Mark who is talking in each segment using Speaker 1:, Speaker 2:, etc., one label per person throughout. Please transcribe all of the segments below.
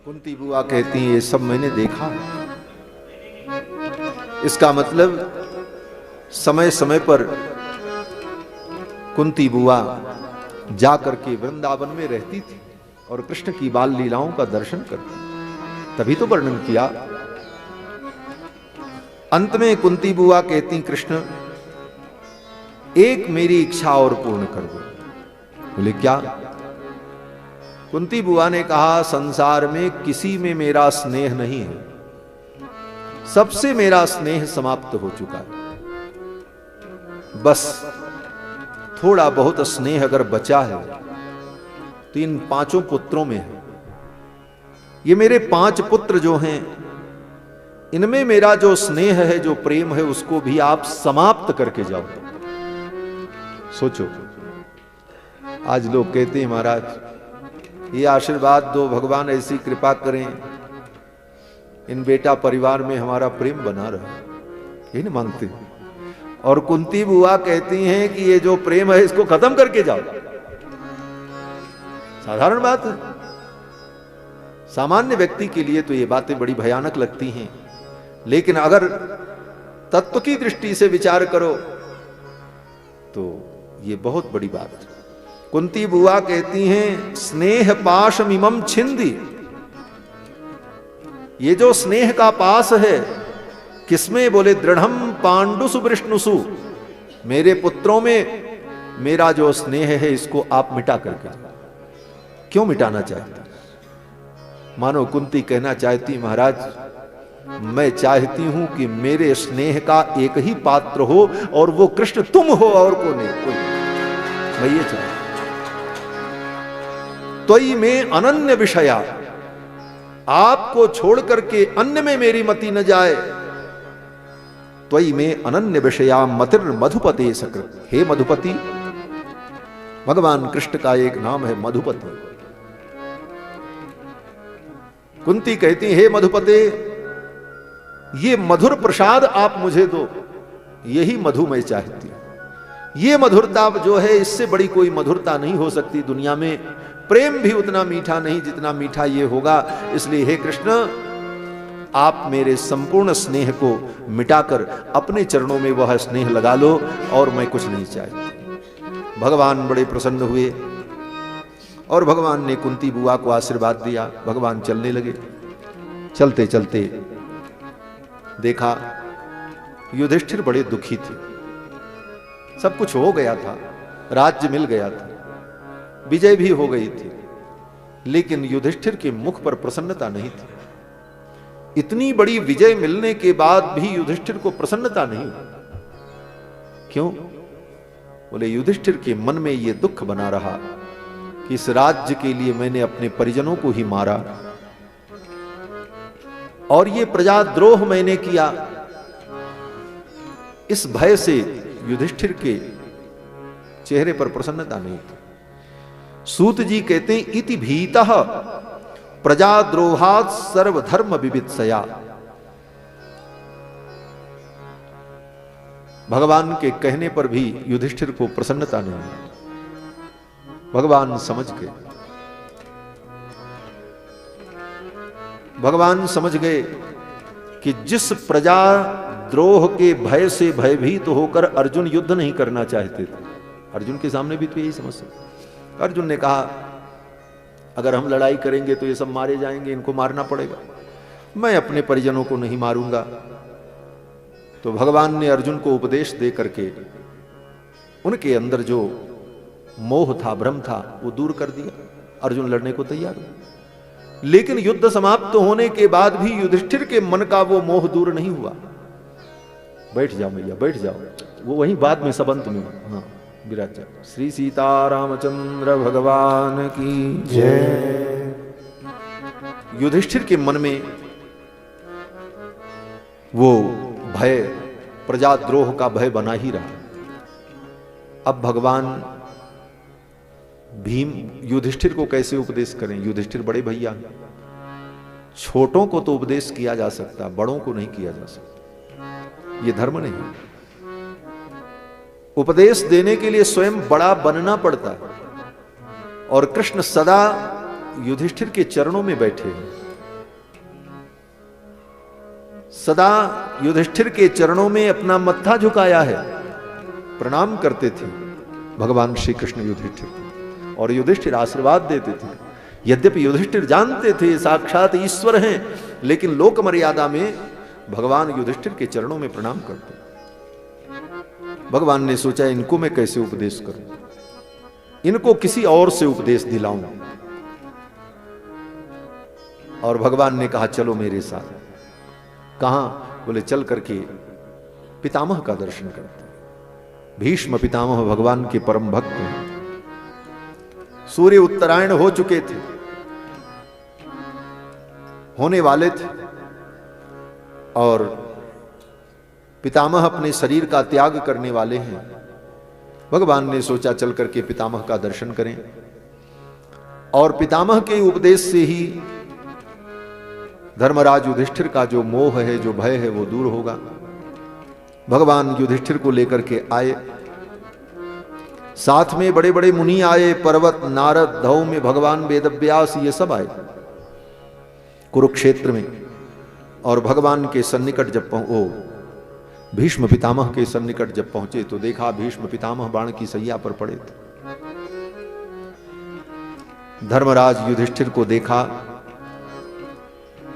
Speaker 1: कुंती बुआ कहती है ये सब मैंने देखा है। इसका मतलब समय समय पर कुंती बुआ जा करके वृंदावन में रहती थी और कृष्ण की बाल लीलाओं का दर्शन करती, तभी तो वर्णन किया। अंत में कुंती बुआ कहती कृष्ण एक मेरी इच्छा और पूर्ण कर दो। बोले क्या? कुंती बुआ ने कहा संसार में किसी में मेरा स्नेह नहीं है, सबसे मेरा स्नेह समाप्त हो चुका है। बस थोड़ा बहुत स्नेह अगर बचा है तो इन 5 पुत्रों में है। ये मेरे 5 पुत्र जो हैं, इनमें मेरा जो स्नेह है, जो प्रेम है, उसको भी आप समाप्त करके जाओ। सोचो, आज लोग कहते हैं महाराज ये आशीर्वाद दो, भगवान ऐसी कृपा करें इन बेटा परिवार में हमारा प्रेम बना रहे, ये नहीं मांगते। और कुंती बुआ कहती हैं कि ये जो प्रेम है इसको खत्म करके जाओ। साधारण बात है, सामान्य व्यक्ति के लिए तो ये बातें बड़ी भयानक लगती हैं, लेकिन अगर तत्व की दृष्टि से विचार करो तो ये बहुत बड़ी बात है। कुंती बुआ कहती हैं स्नेह पाशमिमं छिंदी, ये जो स्नेह का पास है किसमें? बोले दृढ़म पांडुसु वृष्णुसु, मेरे पुत्रों में मेरा जो स्नेह है इसको आप मिटा करके। क्यों मिटाना चाहती? मानो कुंती कहना चाहती महाराज मैं चाहती हूं कि मेरे स्नेह का एक ही पात्र हो और वो कृष्ण तुम हो और कोई नहीं। मैं ये चाहती। त्वयि में अनन्य विषया, आपको छोड़ करके अन्य में मेरी मति न जाए। त्वयि में अनन्य विषया मतिर मधुपते सकृत। हे मधुपति, भगवान कृष्ण का एक नाम है मधुपति। कुंती कहती हे मधुपते, ये मधुर प्रसाद आप मुझे दो, यही मधु मैं चाहती हूं। ये मधुरता जो है इससे बड़ी कोई मधुरता नहीं हो सकती दुनिया में। प्रेम भी उतना मीठा नहीं जितना मीठा ये होगा। इसलिए हे कृष्ण, आप मेरे संपूर्ण स्नेह को मिटाकर अपने चरणों में वह स्नेह लगा लो और मैं कुछ नहीं चाहती। भगवान बड़े प्रसन्न हुए और भगवान ने कुंती बुआ को आशीर्वाद दिया। भगवान चलने लगे। चलते चलते देखा युधिष्ठिर बड़े दुखी थे। सब कुछ हो गया था, राज्य मिल गया था, विजय भी हो गई थी, लेकिन युधिष्ठिर के मुख पर प्रसन्नता नहीं थी। इतनी बड़ी विजय मिलने के बाद भी युधिष्ठिर को प्रसन्नता नहीं हुई। क्यों? बोले युधिष्ठिर के मन में यह दुख बना रहा कि इस राज्य के लिए मैंने अपने परिजनों को ही मारा और ये प्रजाद्रोह मैंने किया। इस भय से युधिष्ठिर के चेहरे पर प्रसन्नता नहीं थी। सूत जी कहते हैं इति भीतः प्रजाद्रोहात् सर्वधर्म विवित्सया। भगवान के कहने पर भी युधिष्ठिर को प्रसन्नता नहीं। भगवान समझ गए, भगवान समझ गए कि जिस प्रजाद्रोह के भय से भयभीत होकर अर्जुन युद्ध नहीं करना चाहते थे, अर्जुन के सामने भी तो यही समस्या। अर्जुन ने कहा अगर हम लड़ाई करेंगे तो ये सब मारे जाएंगे, इनको मारना पड़ेगा, मैं अपने परिजनों को नहीं मारूंगा। तो भगवान ने अर्जुन को उपदेश दे करके उनके अंदर जो मोह था, भ्रम था, वो दूर कर दिया। अर्जुन लड़ने को तैयार हुआ, लेकिन युद्ध समाप्त होने के बाद भी युधिष्ठिर के मन का वो मोह दूर नहीं हुआ। बैठ जाओ भैया, बैठ जाओ, वो वहीं बाद में सबंत में। हाँ, विराज। श्री सीतारामचंद्र भगवान की जय। युधिष्ठिर के मन में वो भय, प्रजाद्रोह का भय बना ही रहा। अब भगवान भीम युधिष्ठिर को कैसे उपदेश करें? युधिष्ठिर बड़े भैया, छोटों को तो उपदेश किया जा सकता, बड़ों को नहीं किया जा सकता, ये धर्म नहीं। उपदेश देने के लिए स्वयं बड़ा बनना पड़ता है। और कृष्ण सदा युधिष्ठिर के चरणों में बैठे हैं, सदा युधिष्ठिर के चरणों में अपना मत्था झुकाया है, प्रणाम करते थे भगवान श्री कृष्ण युधिष्ठिर को, और युधिष्ठिर आशीर्वाद देते थे। यद्यपि युधिष्ठिर जानते थे साक्षात ईश्वर हैं, लेकिन लोक मर्यादा में भगवान युधिष्ठिर के चरणों में प्रणाम करते। भगवान ने सोचा इनको मैं कैसे उपदेश करूं, इनको किसी और से उपदेश दिलाऊं, और भगवान ने कहा चलो मेरे साथ। कहां? बोले चल करके पितामह का दर्शन करते। भीष्म पितामह भगवान के परम भक्त हैं। सूर्य उत्तरायण हो चुके थे, होने वाले थे, और पितामह अपने शरीर का त्याग करने वाले हैं। भगवान ने सोचा चल करके पितामह का दर्शन करें, और पितामह के उपदेश से ही धर्मराज युधिष्ठिर का जो मोह है, जो भय है, वो दूर होगा। भगवान युधिष्ठिर को लेकर के आए, साथ में बड़े बड़े मुनि आए, पर्वत, नारद, धौम्य, भगवान वेदव्यास, ये सब आए कुरुक्षेत्र में। और भगवान के सन्निकट जब भीष्म पितामह के सन्निकट जब पहुंचे तो देखा भीष्म पितामह बाण की सैया पर पड़े थे। धर्मराज युधिष्ठिर को देखा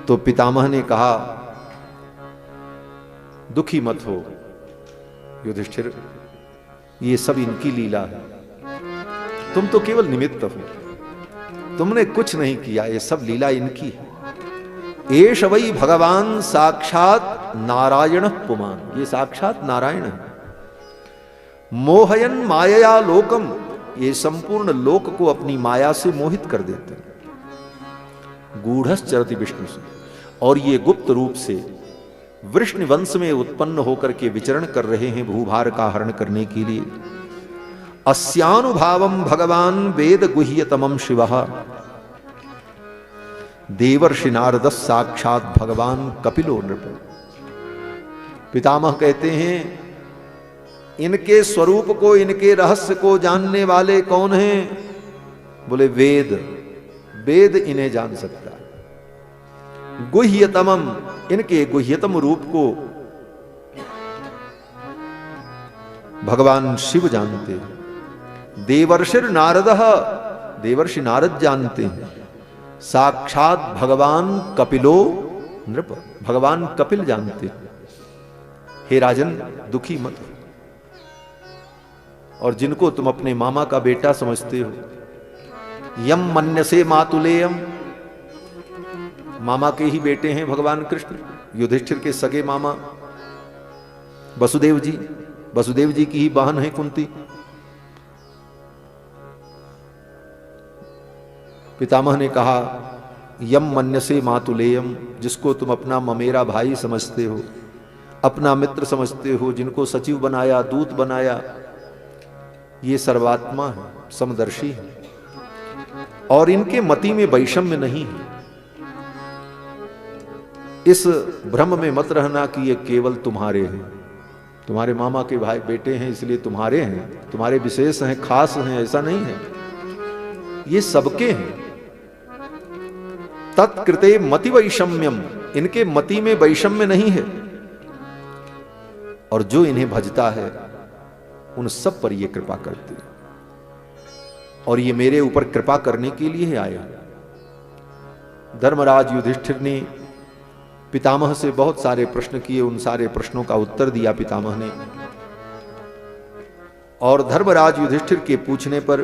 Speaker 1: तो पितामह ने कहा दुखी मत हो युधिष्ठिर, ये सब इनकी लीला है, तुम तो केवल निमित्त हो, तुमने कुछ नहीं किया, ये सब लीला इनकी है। एष वै भगवान साक्षात नारायण पुमान, ये साक्षात नारायण है। मोहयन मायया लोकम, ये संपूर्ण लोक को अपनी माया से मोहित कर देते हैं। गूढ़श्चरति विष्णु से, और ये गुप्त रूप से वृष्णि वंश में उत्पन्न होकर के विचरण कर रहे हैं भूभार का हरण करने के लिए। अस्यानुभावम भगवान वेद गुह्यतमम शिवः, देवर्षि नारद साक्षात भगवान कपिलो नृप। पितामह कहते हैं इनके स्वरूप को, इनके रहस्य को जानने वाले कौन हैं? बोले वेद, वेद इन्हें जान सकता है। गुह्यतमम, इनके गुह्यतम रूप को भगवान शिव जानते हैं। देवर्षिर नारद, देवर्षि नारद जानते हैं। साक्षात भगवान कपिलो नृप, भगवान कपिल जानते हैं। हे राजन दुखी मत हो, और जिनको तुम अपने मामा का बेटा समझते हो, यम मन्यसे मातुलेयम, मामा के ही बेटे हैं भगवान कृष्ण, युधिष्ठिर के सगे मामा वसुदेव जी, वसुदेव जी की ही बहन है कुंती। पितामह ने कहा यम मन्यसे मातुलेयम, जिसको तुम अपना ममेरा भाई समझते हो, अपना मित्र समझते हो, जिनको सचिव बनाया, दूत बनाया, ये सर्वात्मा है, समदर्शी है, और इनके मति में वैषम्य नहीं है। इस भ्रम में मत रहना कि ये केवल तुम्हारे हैं, तुम्हारे मामा के भाई बेटे हैं इसलिए तुम्हारे हैं, तुम्हारे विशेष हैं, खास हैं, ऐसा नहीं है, ये सबके हैं। तत्कृते मति वैषम्यम, इनके मति में वैषम्य नहीं है, और जो इन्हें भजता है उन सब पर ये कृपा करते हैं, और ये मेरे ऊपर कृपा करने के लिए ही आया। धर्मराज युधिष्ठिर ने पितामह से बहुत सारे प्रश्न किए, उन सारे प्रश्नों का उत्तर दिया पितामह ने, और धर्मराज युधिष्ठिर के पूछने पर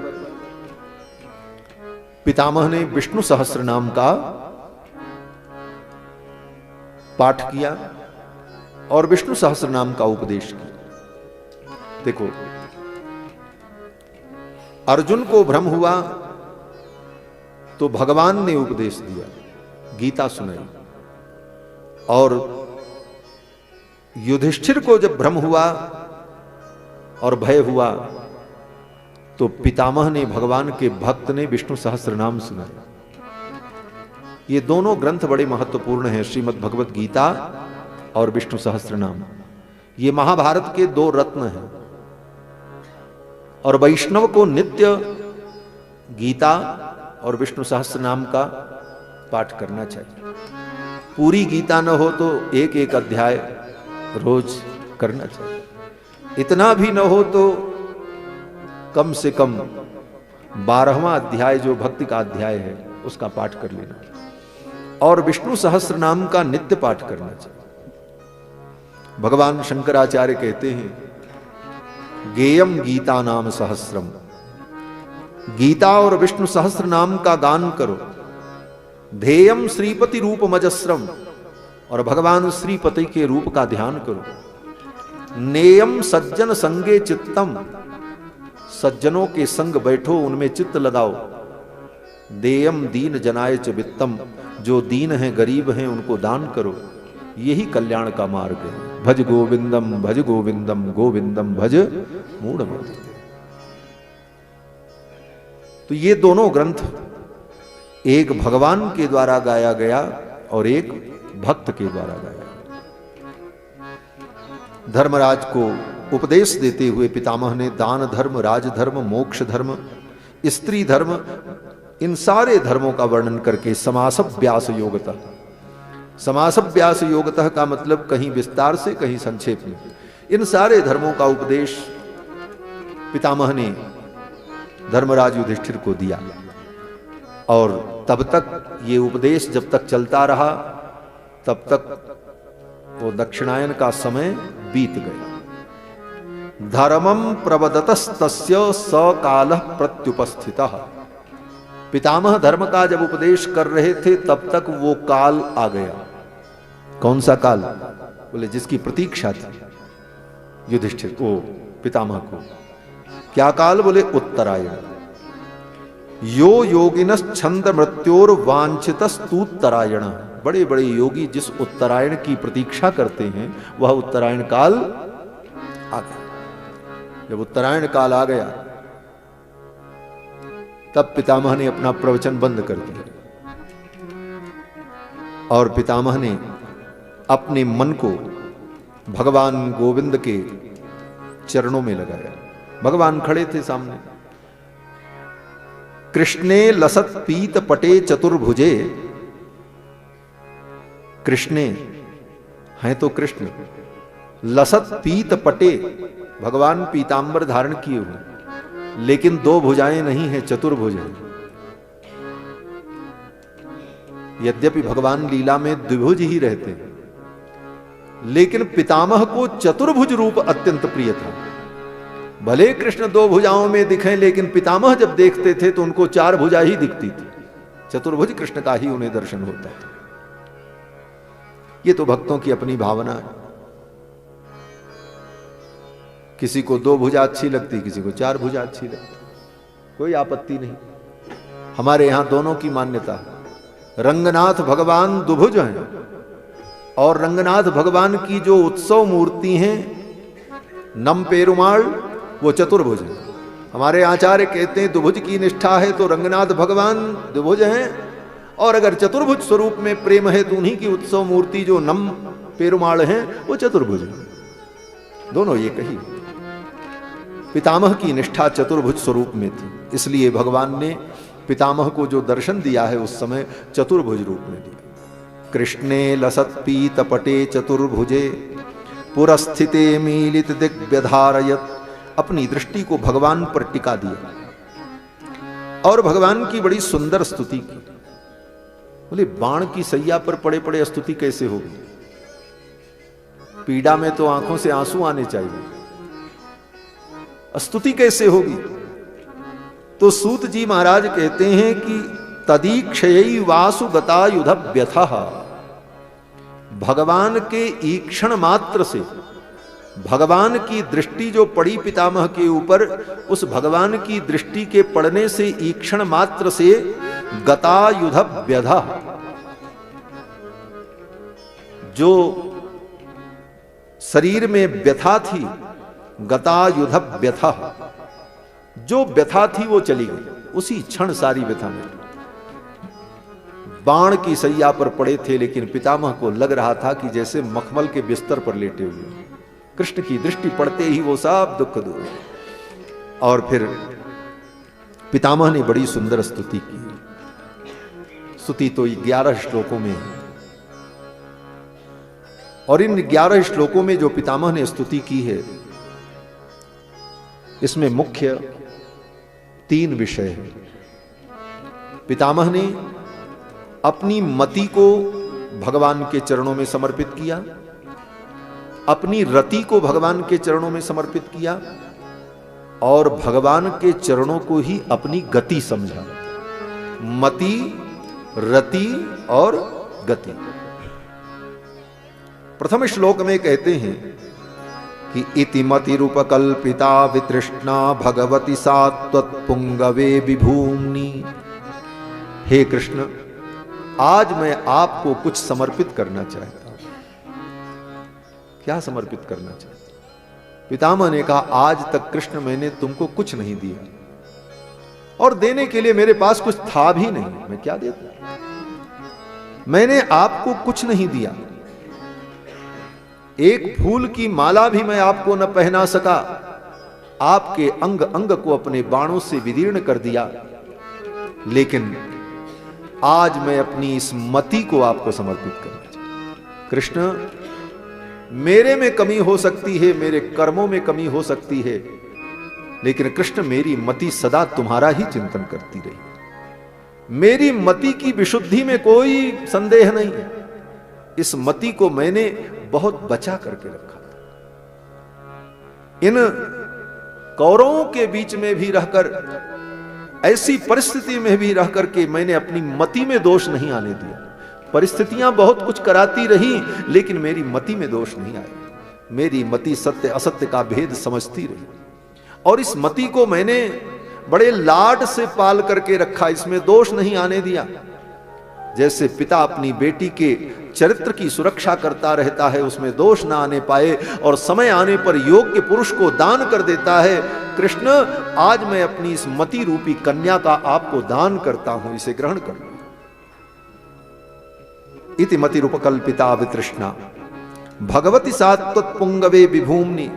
Speaker 1: पितामह ने विष्णु सहस्त्र नाम का पाठ किया और विष्णु सहस्त्र नाम का उपदेश किया। देखो, अर्जुन को भ्रम हुआ तो भगवान ने उपदेश दिया, गीता सुनाई, और युधिष्ठिर को जब भ्रम हुआ और भय हुआ तो पितामह ने, भगवान के भक्त ने विष्णु सहस्त्र नाम सुनाया। ये दोनों ग्रंथ बड़े महत्वपूर्ण हैं, श्रीमद् भगवत गीता और विष्णु सहस्त्र नाम। ये महाभारत के दो रत्न हैं, और वैष्णव को नित्य गीता और विष्णु सहस्त्र नाम का पाठ करना चाहिए। पूरी गीता न हो तो एक एक अध्याय रोज करना चाहिए। इतना भी न हो तो कम से कम 12वां अध्याय जो भक्ति का अध्याय है उसका पाठ कर लेना और विष्णु सहस्त्र नाम का नित्य पाठ करना चाहिए। भगवान शंकराचार्य कहते हैं, गेयम गीता नाम सहस्रम, गीता और विष्णु सहस्त्र नाम का गान करो। ध्येयम श्रीपति रूप मजस्रम, और भगवान श्रीपति के रूप का ध्यान करो। नेयम सज्जन संगे चित्तम, सज्जनों के संग बैठो, उनमें चित्त लगाओ। देयम दीन जनाय च वित्तम, जो दीन हैं गरीब हैं उनको दान करो। यही कल्याण का मार्ग है। भज गोविंदम भज गोविंदम, गोविंदम भज मूढ़मते। तो ये दोनों ग्रंथ एक भगवान के द्वारा गाया गया और एक भक्त के द्वारा गाया। धर्मराज को उपदेश देते हुए पितामह ने दान धर्म, राजधर्म, मोक्ष धर्म, स्त्री धर्म, इन सारे धर्मों का वर्णन करके समासभ्यास योगतः, समासभ्यास योगतः का मतलब कहीं विस्तार से कहीं संक्षेप में, इन सारे धर्मों का उपदेश पितामह ने धर्मराज युधिष्ठिर को दिया। और तब तक ये उपदेश जब तक चलता रहा तब तक वो दक्षिणायन का समय बीत गया। धर्मम प्रवदतस्तस्य सकालः प्रत्युपस्थितः, पितामह धर्म का जब उपदेश कर रहे थे तब तक वो काल आ गया। कौन सा काल? बोले जिसकी प्रतीक्षा थी युधिष्ठिर को, पितामह को। क्या काल? बोले उत्तरायण। यो योगिनस छंद मृत्योर वांछितस्तुत्तरायण, बड़े बड़े योगी जिस उत्तरायण की प्रतीक्षा करते हैं वह उत्तरायण काल आ गया। जब उत्तरायण काल आ गया तब पितामह ने अपना प्रवचन बंद कर दिया और पितामह ने अपने मन को भगवान गोविंद के चरणों में लगाया। भगवान खड़े थे सामने। कृष्णे लसत पीत पटे चतुर्भुजे, कृष्णे हैं तो कृष्ण, लसत पीत पटे, भगवान पीतांबर धारण किए हुए, लेकिन दो भुजाएं नहीं है, चतुर्भुज है। यद्यपि भगवान लीला में द्विभुज ही रहते हैं, लेकिन पितामह को चतुर्भुज रूप अत्यंत प्रिय था। भले कृष्ण दो भुजाओं में दिखे, लेकिन पितामह जब देखते थे तो उनको चार भुजा ही दिखती थी। चतुर्भुज कृष्ण का ही उन्हें दर्शन होता था। ये तो भक्तों की अपनी भावना है। किसी को दो भुजा अच्छी लगती, किसी को चार भुजा अच्छी लगती, कोई आपत्ति नहीं। हमारे यहां दोनों की मान्यता है। रंगनाथ भगवान दुभुज हैं और रंगनाथ भगवान की जो उत्सव मूर्ति हैं नम पेरुमाल, वो चतुर्भुज है। हमारे आचार्य कहते हैं दुभुज की निष्ठा है तो रंगनाथ भगवान दुभुज हैं, और अगर चतुर्भुज स्वरूप में प्रेम है तो उन्हीं की उत्सव मूर्ति जो नम पेरुमाल हैं वो चतुर्भुज है। दोनों ये कही। पितामह की निष्ठा चतुर्भुज स्वरूप में थी, इसलिए भगवान ने पितामह को जो दर्शन दिया है उस समय चतुर्भुज रूप में दिया। कृष्णे लसत पीत पटे चतुर्भुजे पुरस्थिते मीलित दिग्व्यधारयत, अपनी दृष्टि को भगवान पर टिका दिया और भगवान की बड़ी सुंदर स्तुति की। बोले बाण की सैया पर पड़े पड़े स्तुति कैसे होगी? पीड़ा में तो आंखों से आंसू आने चाहिए, स्तुति कैसे होगी? तो सूत जी महाराज कहते हैं कि तदीक्षयी वासु गता युध व्यथा, भगवान के ईक्षण मात्र से, भगवान की दृष्टि जो पड़ी पितामह के ऊपर, उस भगवान की दृष्टि के पड़ने से ईक्षण मात्र से गता युध व्यथा, जो शरीर में व्यथा थी, गता युध व्यथा, जो व्यथा थी वो चली गई, उसी क्षण सारी व्यथा मिटी। बाण की सैया पर पड़े थे, लेकिन पितामह को लग रहा था कि जैसे मखमल के बिस्तर पर लेटे हुए। कृष्ण की दृष्टि पड़ते ही वो सब दुख दूर। और फिर पितामह ने बड़ी सुंदर स्तुति की। स्तुति तो 11 श्लोकों में है, और इन 11 श्लोकों में जो पितामह ने स्तुति की है, इसमें मुख्य 3 विषय है। पितामह ने अपनी मति को भगवान के चरणों में समर्पित किया, अपनी रति को भगवान के चरणों में समर्पित किया, और भगवान के चरणों को ही अपनी गति समझा। मति, रति और गति। प्रथम श्लोक में कहते हैं कि इति मतिरूपकल्पिता वितृष्णा भगवती सा त्वत्पुंगवे विभूम्नि। हे कृष्ण, आज मैं आपको कुछ समर्पित करना चाहता हूं। क्या समर्पित करना चाहता? पितामह ने कहा, आज तक कृष्ण मैंने तुमको कुछ नहीं दिया, और देने के लिए मेरे पास कुछ था भी नहीं, मैं क्या देता? मैंने आपको कुछ नहीं दिया, एक फूल की माला भी मैं आपको न पहना सका, आपके अंग अंग को अपने बाणों से विदीर्ण कर दिया, लेकिन आज मैं अपनी इस मति को आपको समर्पित करना चाहता। कृष्ण, मेरे में कमी हो सकती है, मेरे कर्मों में कमी हो सकती है, लेकिन कृष्ण मेरी मति सदा तुम्हारा ही चिंतन करती रही। मेरी मति की विशुद्धि में कोई संदेह नहीं है। इस मति को मैंने बहुत बचा करके रखा था। इन कौरवों के बीच में भी रहकर, ऐसी परिस्थिति में भी रह करके मैंने अपनी मति में दोष नहीं आने दिया। परिस्थितियां बहुत कुछ कराती रही, लेकिन मेरी मति में दोष नहीं आया। मेरी मति सत्य असत्य का भेद समझती रही, और इस मति को मैंने बड़े लाड से पाल करके रखा, इसमें दोष नहीं आने दिया। जैसे पिता अपनी बेटी के चरित्र की सुरक्षा करता रहता है, उसमें दोष ना आने पाए, और समय आने पर योग्य पुरुष को दान कर देता है। कृष्ण, आज मैं अपनी इस मति रूपी कन्या का आपको दान करता हूं, इसे ग्रहण कर लो। इति मतिरूपकल्पिता वितृष्णा भगवती सा त्वत्पुंगवे विभूम्नि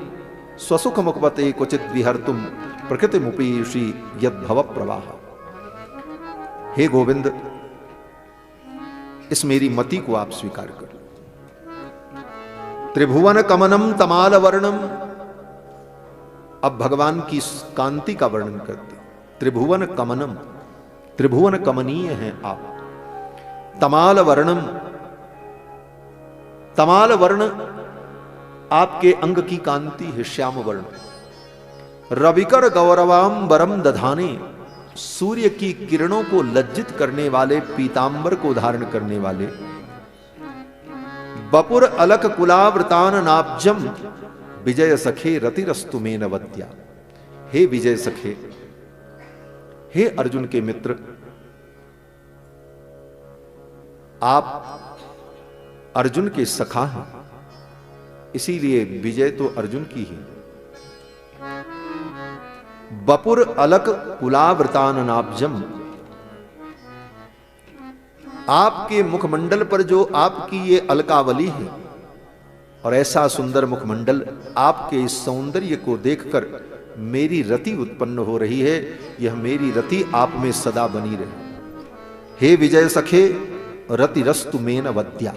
Speaker 1: स्वसुख मुखपते क्वचित विहर्तुम प्रकृति मुपीषी यद भव प्रवाह। हे गोविंद, इस मेरी मति को आप स्वीकार कर लो। त्रिभुवन कमनम तमाल वर्णम। अब भगवान की कांति का वर्णन करते। त्रिभुवन कमनम, त्रिभुवन कमनीय हैं आप। तमाल वर्णम, तमाल वर्ण आपके अंग की कांति है, श्याम वर्ण। रविकर गौरवांबरम दधाने, सूर्य की किरणों को लज्जित करने वाले पीतांबर को धारण करने वाले। बपुर अलक कुलावृतान नाब्जम विजय सखे रतिरस्तु में नवत्या। हे विजय सखे, हे अर्जुन के मित्र, आप अर्जुन के सखा हैं, इसीलिए विजय तो अर्जुन की ही। बपुर अलक कुलावृतान नाब्जम, आपके मुखमंडल पर जो आपकी ये अलकावली है, और ऐसा सुंदर मुखमंडल, आपके इस सौंदर्य को देखकर मेरी रति उत्पन्न हो रही है। यह मेरी रति आप में सदा बनी रहे। हे विजय सखे रतिरस्तु मेन वद्या।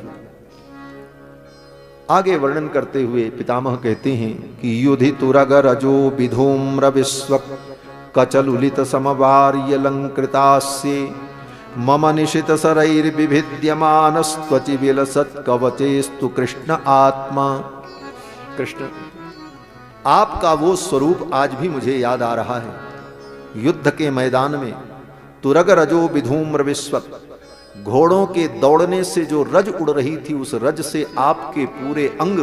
Speaker 1: आगे वर्णन करते हुए पितामह कहते हैं कि युधि तुरगर अजो विधूम्र विश्व कचलुलित समवार्यलंकृतास्ये मम निशित सरैर्विभिद्यमानस्त्वचि विलसत् कवचेस्तु कृष्ण आत्मा। कृष्ण, आपका वो स्वरूप आज भी मुझे याद आ रहा है। युद्ध के मैदान में तुरगर अजो विधूम्र विश्व, घोड़ों के दौड़ने से जो रज उड़ रही थी, उस रज से आपके पूरे अंग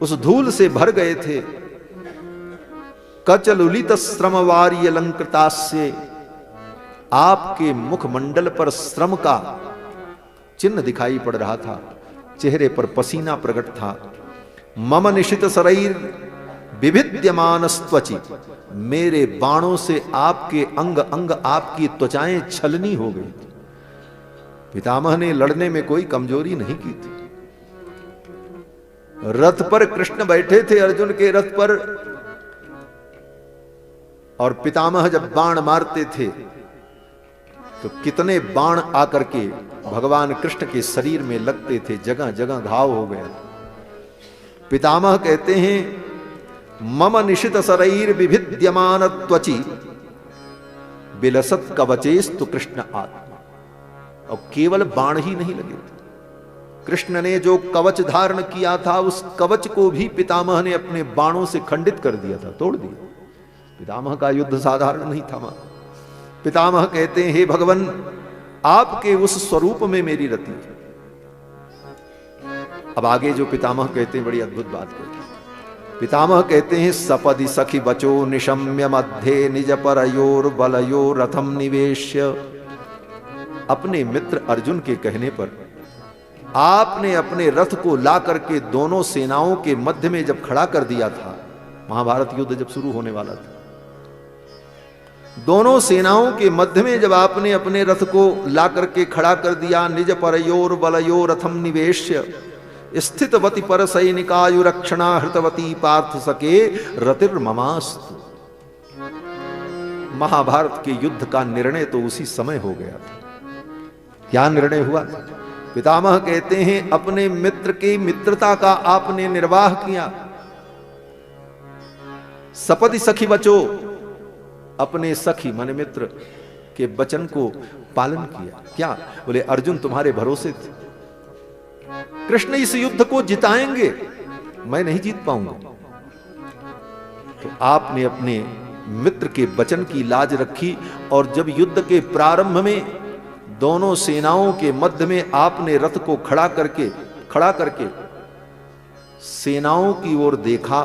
Speaker 1: उस धूल से भर गए थे। कचलुलित श्रमवार्य अलंकृतास्य, आपके मुखमंडल पर श्रम का चिन्ह दिखाई पड़ रहा था, चेहरे पर पसीना प्रकट था। मम निशित शरीर विभिद्यमानस्त्वचि, मेरे बाणों से आपके अंग अंग, आपकी त्वचाएं छलनी हो गई थी। पितामह ने लड़ने में कोई कमजोरी नहीं की थी। रथ पर कृष्ण बैठे थे, अर्जुन के रथ पर, और पितामह जब बाण मारते थे तो कितने बाण आकर के भगवान कृष्ण के शरीर में लगते थे, जगह जगह घाव हो गया। पितामह कहते हैं मम निशित शरीर विभिद्यमान त्वचि बिलसत कवचेस्तु कृष्ण आत्मा। और केवल बाण ही नहीं लगे थे, कृष्ण ने जो कवच धारण किया था उस कवच को भी पितामह ने अपने बाणों से खंडित कर दिया था, तोड़ दिया। पितामह का युद्ध साधारण नहीं था। पितामह कहते हैं हे भगवान, आपके उस स्वरूप में मेरी रति है। अब आगे जो पितामह कहते हैं बड़ी अद्भुत बात कहते हैं। पितामह कहते हैं सपदि सखी बचो निशम्य मध्य निज परयोर बलयो रथम निवेश्य। अपने मित्र अर्जुन के कहने पर आपने अपने रथ को ला करके दोनों सेनाओं के मध्य में जब खड़ा कर दिया था, महाभारत युद्ध जब शुरू होने वाला था, दोनों सेनाओं के मध्य में जब आपने अपने रथ को ला करके खड़ा कर दिया, निज परयोर बलयो रथम निवेश्य स्थितवती पर सैनिकायु रक्षणा हृतवती पार्थ सके रतिर्ममास्तु। महाभारत के युद्ध का निर्णय तो उसी समय हो गया था। क्या निर्णय हुआ? पितामह कहते हैं अपने मित्र की मित्रता का आपने निर्वाह किया। सपदि सखी बचो, अपने सखी माने मित्र के वचन को पालन किया। क्या बोले? अर्जुन तुम्हारे भरोसे थे, कृष्ण इस युद्ध को जिताएंगे, मैं नहीं जीत पाऊंगा। तो आपने अपने मित्र के वचन की लाज रखी और जब युद्ध के प्रारंभ में दोनों सेनाओं के मध्य में आपने रथ को खड़ा करके सेनाओं की ओर देखा,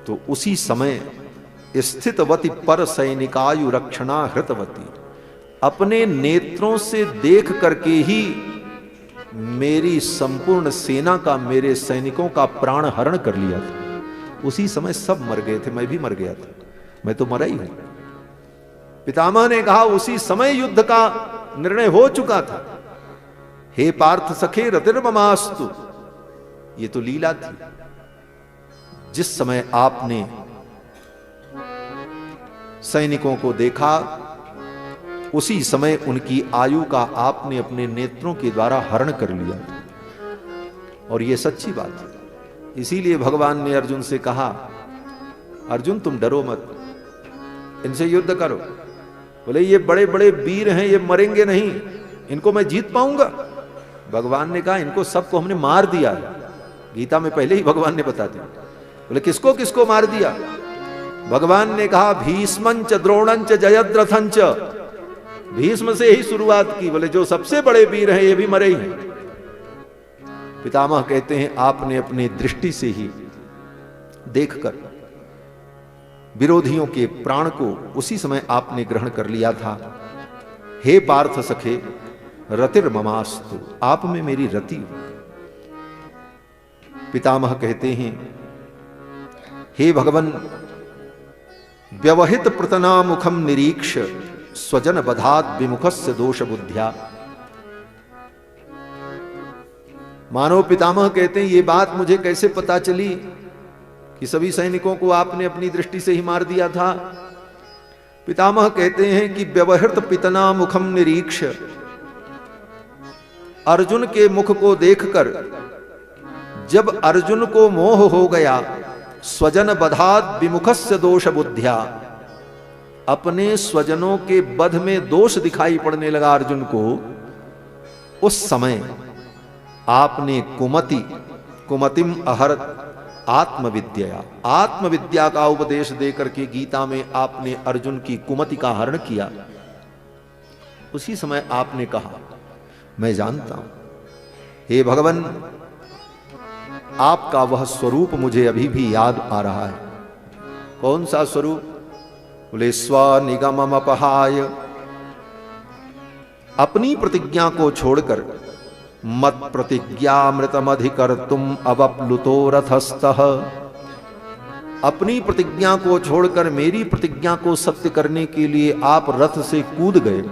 Speaker 1: तो उसी समय स्थितवती पर सैनिकायु रक्षणा हृतवती, अपने नेत्रों से देख करके ही मेरी संपूर्ण सेना का, मेरे सैनिकों का प्राण हरण कर लिया था। उसी समय सब मर गए थे, मैं भी मर गया था, मैं तो मरा ही हूं। पितामह ने कहा उसी समय युद्ध का निर्णय हो चुका था। हे पार्थ सखे रतिर्ममास्तु, ये तो लीला थी। जिस समय आपने सैनिकों को देखा उसी समय उनकी आयु का आपने अपने नेत्रों के द्वारा हरण कर लिया। और यह सच्ची बात है। इसीलिए भगवान ने अर्जुन से कहा, अर्जुन तुम डरो मत, इनसे युद्ध करो। बोले ये बड़े बड़े वीर हैं, ये मरेंगे नहीं, इनको मैं जीत पाऊंगा? भगवान ने कहा इनको सबको हमने मार दिया। गीता में पहले ही भगवान ने बता दिया। बोले किसको किसको मार दिया? भगवान ने कहा भीष्मंच द्रोणंच जयद्रथंच, भीष्म से ही शुरुआत की। बोले जो सबसे बड़े वीर हैं ये भी मरे ही हैं। पितामह कहते हैं आपने अपनी दृष्टि से ही देखकर विरोधियों के प्राण को उसी समय आपने ग्रहण कर लिया था। हे पार्थ सखे रतिर्ममास्तु, आप में मेरी रति हो। पितामह कहते हैं हे भगवन व्यवहित प्रतना मुखम निरीक्ष स्वजन बधात विमुखस्य दोष बुद्ध्या। मानो पितामह कहते हैं ये बात मुझे कैसे पता चली कि सभी सैनिकों को आपने अपनी दृष्टि से ही मार दिया था? पितामह कहते हैं कि व्यवहृत पितना मुखम निरीक्ष, अर्जुन के मुख को देखकर जब अर्जुन को मोह हो गया, स्वजन बधात विमुखस्य दोष बुद्ध्या, अपने स्वजनों के वध में दोष दिखाई पड़ने लगा अर्जुन को, उस समय आपने कुमतिम अहरत आत्मविद्या, आत्मविद्या का उपदेश देकर के गीता में आपने अर्जुन की कुमति का हरण किया। उसी समय आपने कहा मैं जानता हूं हे भगवान, आपका वह स्वरूप मुझे अभी भी याद आ रहा है। कौन सा स्वरूप? बोले स्वनिगमम अपहाय, अपनी प्रतिज्ञा को छोड़कर मत प्रतिज्ञामृतमधिकर तुम अवप्लुतो रथस्थः, अपनी प्रतिज्ञा को छोड़कर मेरी प्रतिज्ञा को सत्य करने के लिए आप रथ से कूद गए।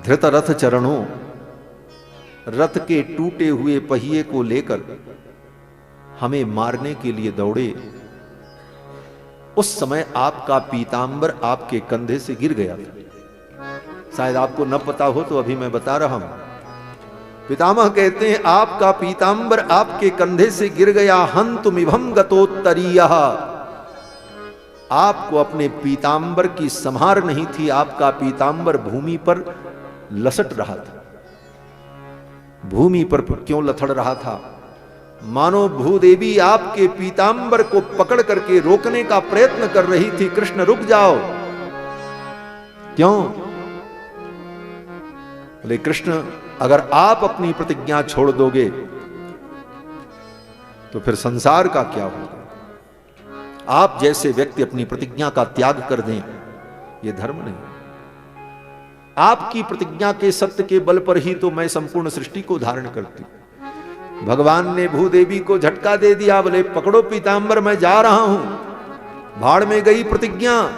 Speaker 1: धृत रथ चरणों, रथ के टूटे हुए पहिए को लेकर हमें मारने के लिए दौड़े। उस समय आपका पीतांबर आपके कंधे से गिर गया था। शायद आपको न पता हो तो अभी मैं बता रहा हूं। पितामह कहते हैं आपका पीतांबर आपके कंधे से गिर गया, हंतुमिभं गतोत्तरीयः। आपको अपने पीतांबर की संहार नहीं थी, आपका पीतांबर भूमि पर लसट रहा था। भूमि पर क्यों लथड़ रहा था? मानो भूदेवी आपके पीतांबर को पकड़ करके रोकने का प्रयत्न कर रही थी, कृष्ण रुक जाओ। क्यों? बोले कृष्ण, अगर आप अपनी प्रतिज्ञा छोड़ दोगे तो फिर संसार का क्या होगा? आप जैसे व्यक्ति अपनी प्रतिज्ञा का त्याग कर दें, यह धर्म नहीं। आपकी प्रतिज्ञा के सत्य के बल पर ही तो मैं संपूर्ण सृष्टि को धारण करती हूं। भगवान ने भूदेवी को झटका दे दिया, बोले पकड़ो पीतांबर, मैं जा रहा हूं। भाड़ में गई प्रतिज्ञा,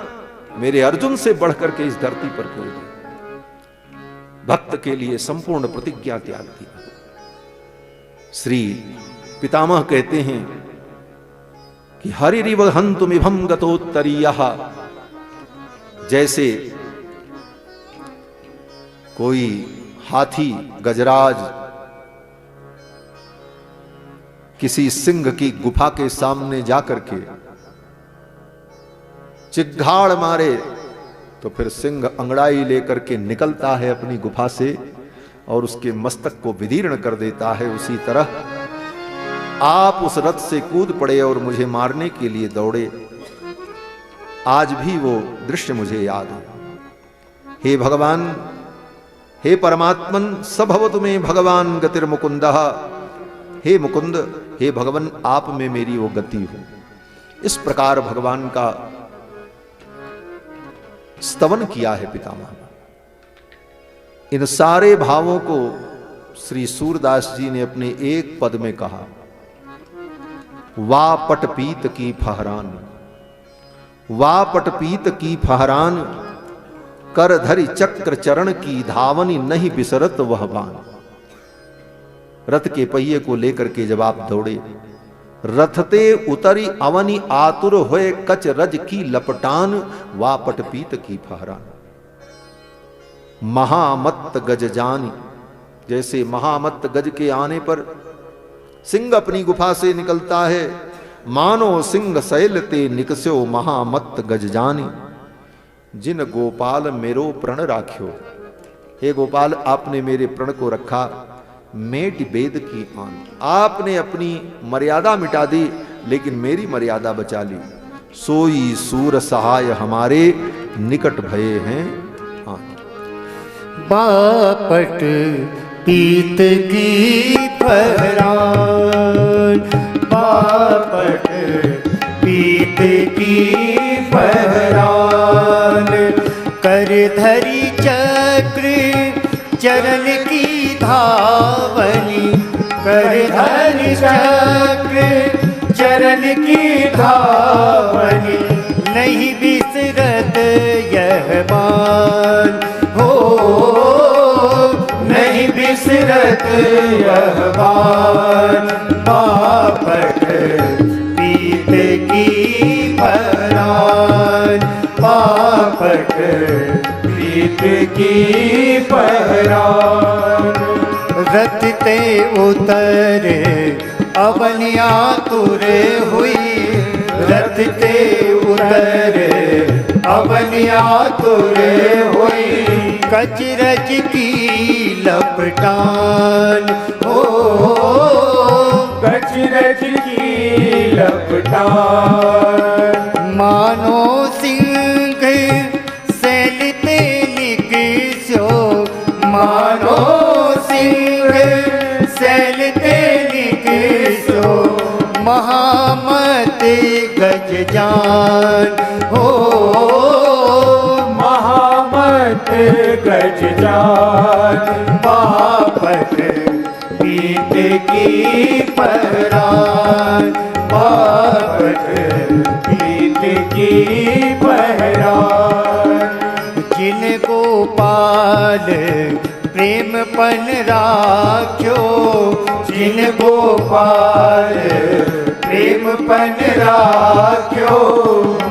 Speaker 1: मेरे अर्जुन से बढ़कर के इस धरती पर कोई नहीं। भक्त के लिए संपूर्ण प्रतिज्ञा त्याग दिया। श्री पितामह कहते हैं कि हरिरिव हंतुमिभं गतोत्तरीयः। जैसे कोई हाथी गजराज किसी सिंह की गुफा के सामने जाकर के चिघाड़ मारे तो फिर सिंह अंगड़ाई लेकर के निकलता है अपनी गुफा से और उसके मस्तक को विदीर्ण कर देता है। उसी तरह आप उस रथ से कूद पड़े और मुझे मारने के लिए दौड़े। आज भी वो दृश्य मुझे याद है। हे भगवान, हे परमात्मन, सभवतु में भगवान गतिर्मुकुंदः। हे मुकुंद, हे भगवान, आप में मेरी वो गति हो। इस प्रकार भगवान का स्तवन किया है पितामह। इन सारे भावों को श्री सूरदास जी ने अपने एक पद में कहा, वा पटपीत की फहरान, वा पटपीत की फहरान, कर धरि चक्र चरण की धावनी, नहीं बिसरत वह बान। रथ के पहिए को लेकर के जब आप दौड़े, रथते उतरी अवनी आतुर होए, कच रज की लपटान, वा पटपीत की फहरान। महामत्त गज जानी, जैसे महामत्त गज के आने पर सिंह अपनी गुफा से निकलता है, मानो सिंह सैलते निकस्यो महामत्त गज जानी। जिन गोपाल मेरो प्रण राख्यो, हे गोपाल आपने मेरे प्रण को रखा। मेट वेद की आन, आपने अपनी मर्यादा मिटा दी लेकिन मेरी मर्यादा बचा ली। सोई सूर सहाय हमारे, निकट भये हैं आन।
Speaker 2: बापट पीत की फहरान, बापट पीत की फहरान, कर धरि चक्र चरण की धावनी, कर धरि चक्र चरण की धावनी, नहीं बिसरत यह मान हो, नहीं बिसरत यह मान। बापट पीत की फहरान, बापट पीत की फहरान। रथ ते उतरे अवनिया तुरे हुई, रथ ते उतरे अवनिया तुरे हुई, कचरज की लपटान हो, कचरज की लपटान। मानो सिंह सैलते निकस्यो, मानो सिंह सैलते निकस्यो, महामत गज जान हो, महामत गज जान। बापट पीत की फहरान, बापट पीत की फहरान। जिन गोपाल प्रेम पन राख्यो जिन गोपाल, प्रेम पन राख्यो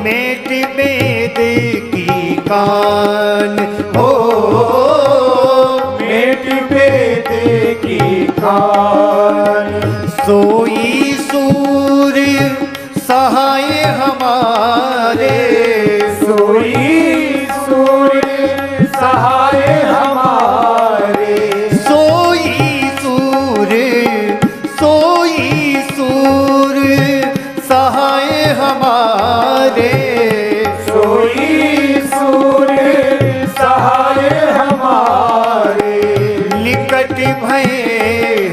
Speaker 2: मेट वेद की कान हो, मेट वेद की कान। सोई सूर सहाय हमारे, सोई सूर सहाय हमारे, सोई सूर, सोई सूर सहाय हमारे, सोई सूर सहाय हमारे। निकट भय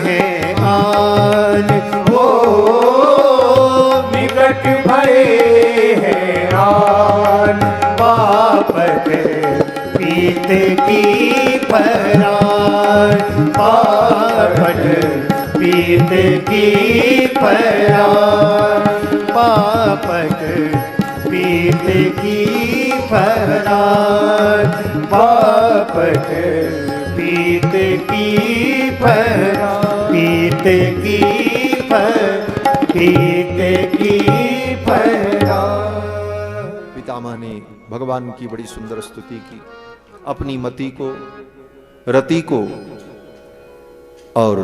Speaker 2: है आन हो, निकट भय है आन। बापट पीत की परान, बापट पीत की परान, बापट पीत की परान, बापट पीत की परान, पीत की पीत की परान।
Speaker 1: पितामह ने भगवान की बड़ी सुंदर स्तुति की, अपनी मति को, रति को और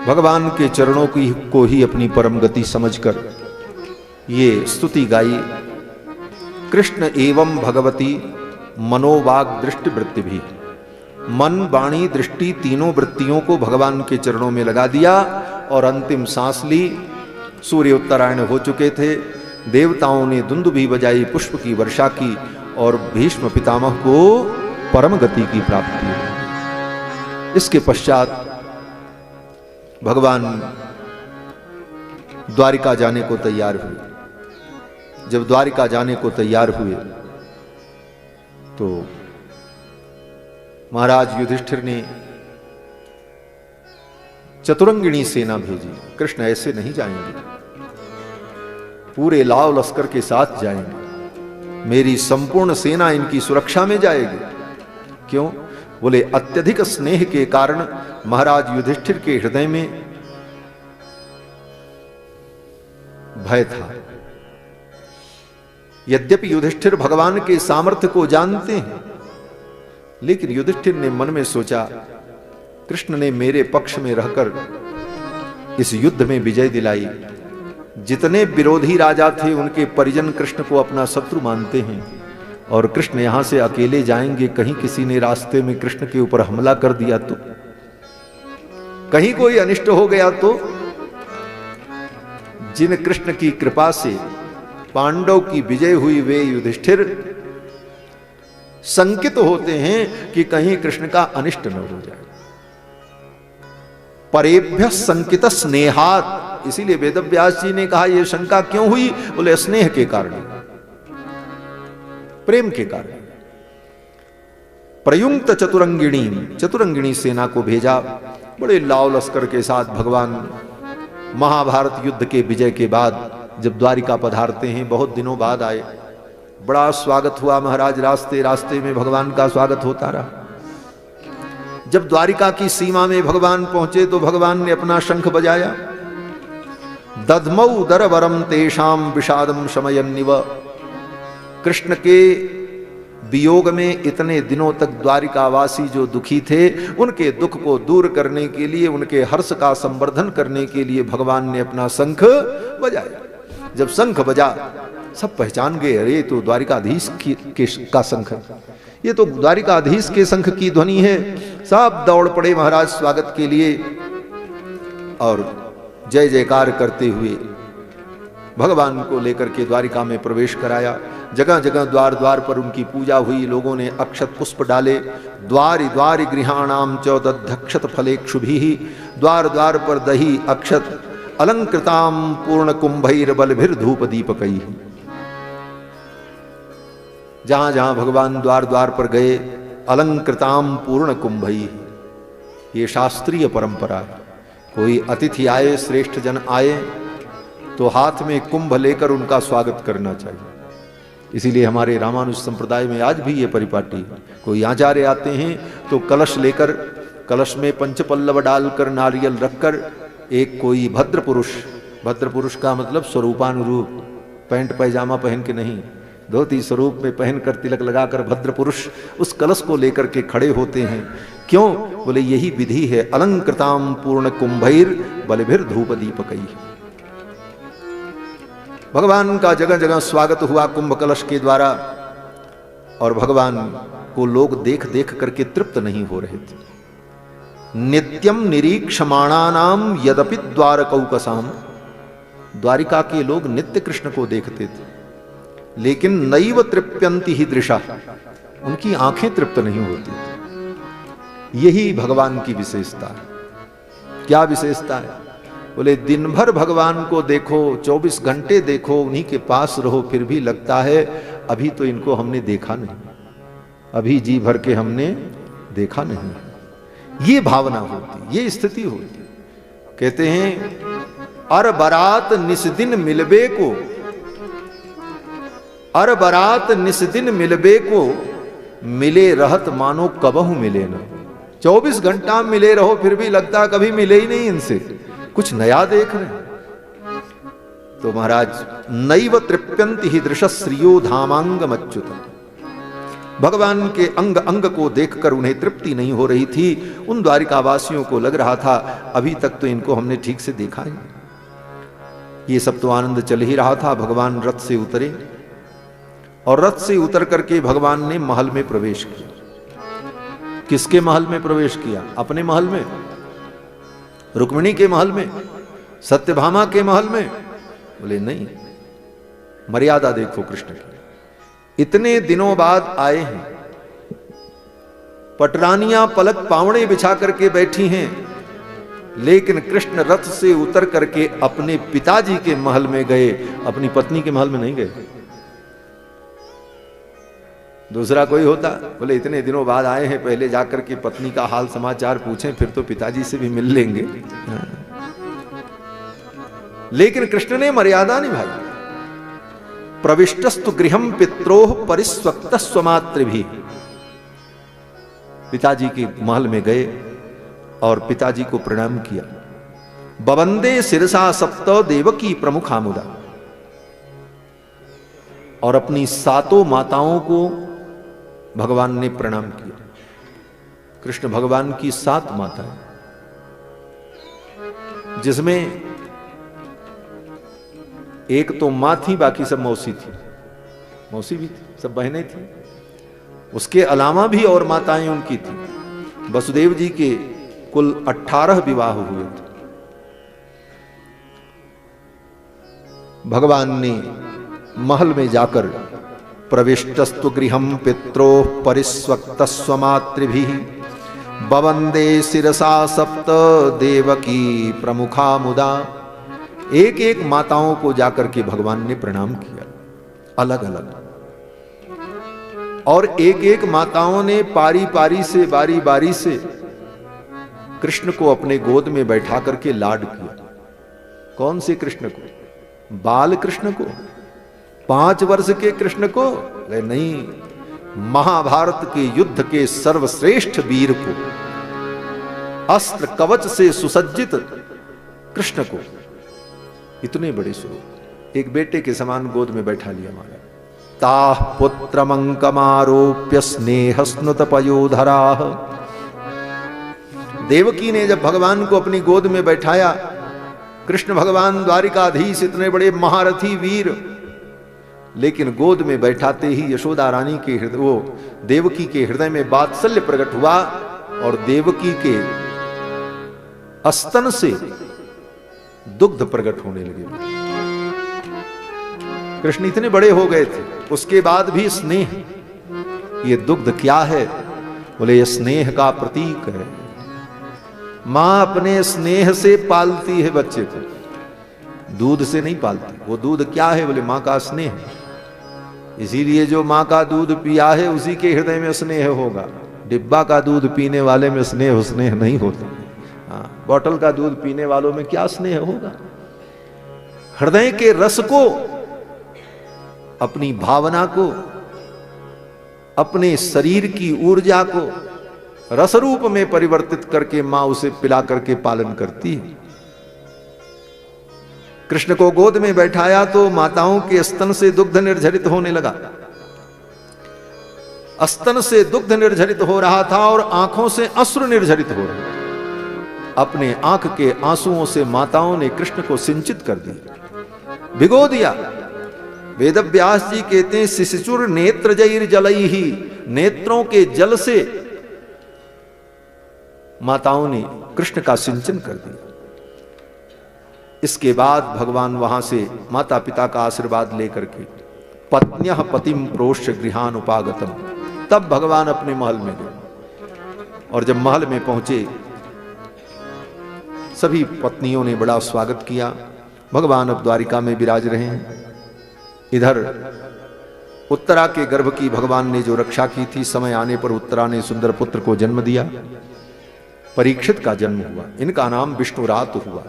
Speaker 1: भगवान के चरणों को ही अपनी परम गति समझकर ये स्तुति गाई। कृष्ण एवं भगवती मनोवाग दृष्टि वृत्ति भी, मन वाणी दृष्टि तीनों वृत्तियों को भगवान के चरणों में लगा दिया और अंतिम सांस ली। सूर्य उत्तरायण हो चुके थे, देवताओं ने दुंदुभी बजाई, पुष्प की वर्षा की और भीष्म पितामह को परम गति की प्राप्ति हुई। इसके पश्चात भगवान द्वारिका जाने को तैयार हुए। जब द्वारिका जाने को तैयार हुए तो महाराज युधिष्ठिर ने चतुरंगिणी सेना भेजी। कृष्ण ऐसे नहीं जाएंगे, पूरे लाव लश्कर के साथ जाएंगे, मेरी संपूर्ण सेना इनकी सुरक्षा में जाएगी। क्यों? बोले अत्यधिक स्नेह के कारण महाराज युधिष्ठिर के हृदय में भय था। यद्यपि युधिष्ठिर भगवान के सामर्थ्य को जानते हैं, लेकिन युधिष्ठिर ने मन में सोचा, कृष्ण ने मेरे पक्ष में रहकर इस युद्ध में विजय दिलाई। जितने विरोधी राजा थे उनके परिजन कृष्ण को अपना शत्रु मानते हैं, और कृष्ण यहां से अकेले जाएंगे, कहीं किसी ने रास्ते में कृष्ण के ऊपर हमला कर दिया तो, कहीं कोई अनिष्ट हो गया तो। जिन कृष्ण की कृपा से पांडव की विजय हुई वे युधिष्ठिर संकित होते हैं कि कहीं कृष्ण का अनिष्ट न हो जाए। परेभ्य संकित स्नेहात, इसीलिए वेदव्यास जी ने कहा यह शंका क्यों हुई? बोले स्नेह के कारण, प्रेम के कारण। प्रयुक्त चतुरंगिणी, चतुरंगिणी सेना को भेजा। बड़े लाव लश्कर के साथ भगवान महाभारत युद्ध के विजय के बाद जब द्वारिका पधारते हैं, बहुत दिनों बाद आए, बड़ा स्वागत हुआ महाराज। रास्ते रास्ते में भगवान का स्वागत होता रहा। जब द्वारिका की सीमा में भगवान पहुंचे तो भगवान ने अपना शंख बजाया। दधमऊ दरवरम तेषाम विषादम शमयन्निव। कृष्ण के वियोग में इतने दिनों तक द्वारिकावासी जो दुखी थे, उनके दुख को दूर करने के लिए, उनके हर्ष का संवर्धन करने के लिए भगवान ने अपना शंख बजाया। जब शंख बजा, सब पहचान गए, अरे तो द्वारिकाधीश का शंख, ये तो द्वारिकाधीश के शंख की ध्वनि है। सब दौड़ पड़े महाराज स्वागत के लिए और जय जयकार करते हुए भगवान को लेकर के द्वारिका में प्रवेश कराया। जगह जगह द्वार द्वार पर उनकी पूजा हुई। लोगों ने अक्षत पुष्प डाले। द्वारि द्वारि गृहाणाम चौदध्यक्षत फलेक्षुभिः, द्वार द्वार पर दही अक्षत अलंकृताम पूर्ण कुंभैर बलभिर धूप दीपकैः। जहां जहां भगवान द्वार द्वार पर गए, अलंकृताम पूर्ण कुंभैः, ये शास्त्रीय परंपरा है। कोई अतिथि आए, श्रेष्ठ जन आए तो हाथ में कुंभ लेकर उनका स्वागत करना चाहिए। इसीलिए हमारे रामानुज संप्रदाय में आज भी ये परिपाटी है। कोई आचार्य आते हैं तो कलश लेकर, कलश में पंचपल्लव डालकर, नारियल रखकर, एक कोई भद्र पुरुष का मतलब स्वरूपानुरूप, पैंट पैजामा पहन के नहीं, धोती स्वरूप में पहनकर, तिलक लगाकर भद्र पुरुष उस कलश को लेकर के खड़े होते हैं। क्यों? बोले यही विधि है, अलंकृताम पूर्ण कुंभैर बलिभिर धूप दीपकई। भगवान का जगह जगह स्वागत हुआ कुंभ कलश के द्वारा, और भगवान को लोग देख देख करके तृप्त नहीं हो रहे थे। नित्यम निरीक्षमाणानाम यदपि द्वारकौकसाम, द्वारिका के लोग नित्य कृष्ण को देखते थे, लेकिन नैव तृप्यंति ही दृशा, उनकी आंखें तृप्त नहीं होती थी। यही भगवान की विशेषता है। क्या विशेषता है? बोले दिन भर भगवान को देखो, 24 घंटे देखो, उन्हीं के पास रहो, फिर भी लगता है अभी तो इनको हमने देखा नहीं, अभी जी भर के हमने देखा नहीं। ये भावना होती, ये स्थिति होती। कहते हैं अर बरात निस्दिन मिलबे को, अर बरात निस्दिन मिलबे को, मिले रहत मानो कबहू मिले न। 24 घंटा मिले रहो फिर भी लगता कभी मिले ही नहीं इनसे, कुछ नया देख रहे हैं। तो महाराज नैव तृप्यंति ही दृशश्रियो धामांगम अच्युत, भगवान के अंग अंग को देखकर उन्हें तृप्ति नहीं हो रही थी। उन द्वारिकावासियों को लग रहा था अभी तक तो इनको हमने ठीक से देखा ही। ये सब तो आनंद चल ही रहा था। भगवान रथ से उतरे और रथ से उतर करके भगवान ने महल में प्रवेश किया। किसके महल में प्रवेश किया? अपने महल में, रुक्मिणी के महल में, सत्यभामा के महल में? बोले नहीं, मर्यादा देखो कृष्ण की। इतने दिनों बाद आए हैं, पटरानियां पलक पावड़े बिछा करके बैठी हैं, लेकिन कृष्ण रथ से उतर करके अपने पिताजी के महल में गए, अपनी पत्नी के महल में नहीं गए। दूसरा कोई होता, बोले इतने दिनों बाद आए हैं, पहले जाकर के पत्नी का हाल समाचार पूछें, फिर तो पिताजी से भी मिल लेंगे। लेकिन कृष्ण ने मर्यादा निभाई। प्रविष्टस्तु गृहम पित्रोह परिस्वक्त स्वमातृभि, पिताजी के महल में गए और पिताजी को प्रणाम किया। बवंदे सिरसा सप्त देवकी प्रमुखामुदा, और अपनी सातों माताओं को भगवान ने प्रणाम किया। कृष्ण भगवान की 7 माताएं, जिसमें एक तो मां थी, बाकी सब मौसी थी, मौसी भी थी, सब बहनें थी। उसके अलावा भी और माताएं उनकी थी। वसुदेव जी के कुल 18 विवाह हुए थे। भगवान ने महल में जाकर प्रविष्टस्तु गृहम पित्रोः परिस्वक्त स्वमातृभिः बवंदे सिरसा सप्त देवकी प्रमुखा मुदा, एक एक माताओं को जाकर के भगवान ने प्रणाम किया, अलग अलग। और एक एक माताओं ने पारी पारी से, बारी बारी से कृष्ण को अपने गोद में बैठा करके लाड किया। कौन से कृष्ण को? बाल कृष्ण को, 5 वर्ष के कृष्ण को? नहीं, महाभारत के युद्ध के सर्वश्रेष्ठ वीर को, अस्त्र कवच से सुसज्जित कृष्ण को, इतने बड़े स्वरूप, एक बेटे के समान गोद में बैठा लिया महाराज। ताः पुत्रमंकमारोप्य स्नेह स्नुत पयोधराः, देवकी ने जब भगवान को अपनी गोद में बैठाया, कृष्ण भगवान द्वारिकाधीश, इतने बड़े महारथी वीर, लेकिन गोद में बैठाते ही यशोदा रानी के हृदय, वो देवकी के हृदय में वात्सल्य प्रकट हुआ और देवकी के स्तन से दुग्ध प्रकट होने लगे। कृष्ण इतने बड़े हो गए थे, उसके बाद भी स्नेह, ये दुग्ध क्या है? बोले ये स्नेह का प्रतीक है। मां अपने स्नेह से पालती है बच्चे को, दूध से नहीं पालती। वो दूध क्या है? बोले मां का स्नेह। इसीलिए जो मां का दूध पिया है उसी के हृदय में स्नेह होगा। डिब्बा का दूध पीने वाले में स्नेह स्नेह नहीं होता। हाँ, बोतल का दूध पीने वालों में क्या स्नेह होगा? हृदय के रस को अपनी भावना को, अपने शरीर की ऊर्जा को रसरूप में परिवर्तित करके मां उसे पिला करके पालन करती है। कृष्ण को गोद में बैठाया तो माताओं के स्तन से दुग्ध निर्झरित होने लगा। स्तन से दुग्ध निर्झरित हो रहा था और आंखों से अश्रु निर्झरित हो रहा था। अपने आंख के आंसुओं से माताओं ने कृष्ण को सिंचित कर दिया, भिगो दिया। वेदव्यास जी कहते हैं शिशिचुर नेत्र जैर जलई ही, नेत्रों के जल से माताओं ने कृष्ण का सिंचन कर दिया। इसके बाद भगवान वहां से माता पिता का आशीर्वाद लेकर के पत्न्यः पतिम प्रोष्य गृहान उपागतम, तब भगवान अपने महल में गए। और जब महल में पहुंचे सभी पत्नियों ने बड़ा स्वागत किया। भगवान अब द्वारिका में विराज रहे हैं। इधर उत्तरा के गर्भ की भगवान ने जो रक्षा की थी, समय आने पर उत्तरा ने सुंदर पुत्र को जन्म दिया। परीक्षित का जन्म हुआ, इनका नाम विष्णुरात हुआ।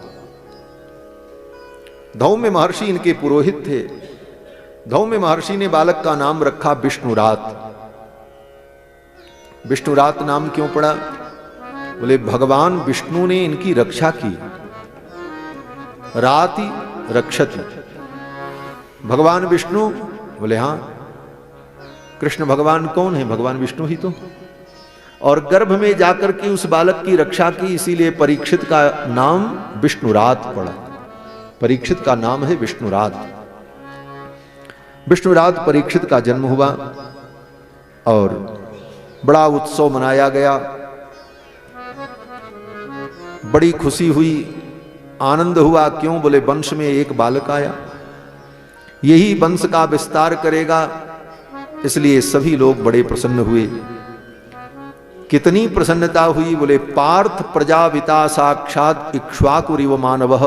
Speaker 1: धौम्य महर्षि इनके पुरोहित थे। धौम्य महर्षि ने बालक का नाम रखा विष्णुरात। विष्णुरात नाम क्यों पड़ा? बोले भगवान विष्णु ने इनकी रक्षा की। राति रक्षति, भगवान विष्णु। बोले हां, कृष्ण भगवान कौन है? भगवान विष्णु ही तो। और गर्भ में जाकर के उस बालक की रक्षा की, इसीलिए परीक्षित का नाम विष्णुरात पड़ा। परीक्षित का नाम है विष्णुरात। विष्णुरात परीक्षित का जन्म हुआ और बड़ा उत्सव मनाया गया। बड़ी खुशी हुई, आनंद हुआ। क्यों? बोले वंश में एक बालक आया, यही वंश का विस्तार करेगा, इसलिए सभी लोग बड़े प्रसन्न हुए। कितनी प्रसन्नता हुई? बोले पार्थ प्रजापिता साक्षात इक्ष्वाकुरिव मानवः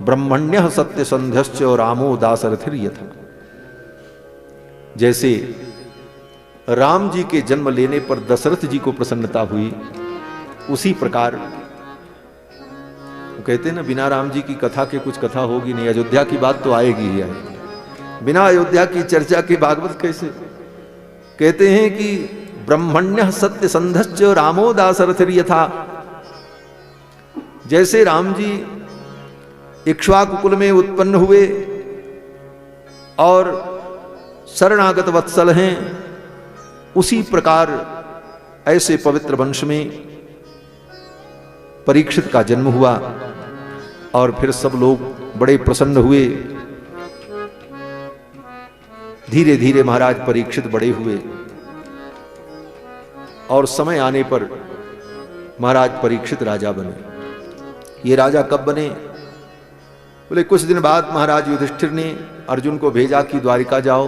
Speaker 1: ब्रह्मण्यः सत्य संध्यश्च रामो दाशरथिर्यथा। जैसे राम जी के जन्म लेने पर दशरथ जी को प्रसन्नता हुई, उसी प्रकार कहते हैं ना, बिना राम जी की कथा के कुछ कथा होगी नहीं। अयोध्या की बात तो आएगी ही आएगी, बिना अयोध्या की चर्चा के भागवत कैसे? कहते हैं कि ब्रह्मण्यः सत्य संध्यश्च रामो दाशरथिर्यथा। जैसे राम जी इक्ष्वाकु कुल में उत्पन्न हुए और शरणागत वत्सल हैं, उसी प्रकार ऐसे पवित्र वंश में परीक्षित का जन्म हुआ और फिर सब लोग बड़े प्रसन्न हुए। धीरे धीरे महाराज परीक्षित बड़े हुए और समय आने पर महाराज परीक्षित राजा बने। ये राजा कब बने? बोले कुछ दिन बाद महाराज युधिष्ठिर ने अर्जुन को भेजा कि द्वारिका जाओ,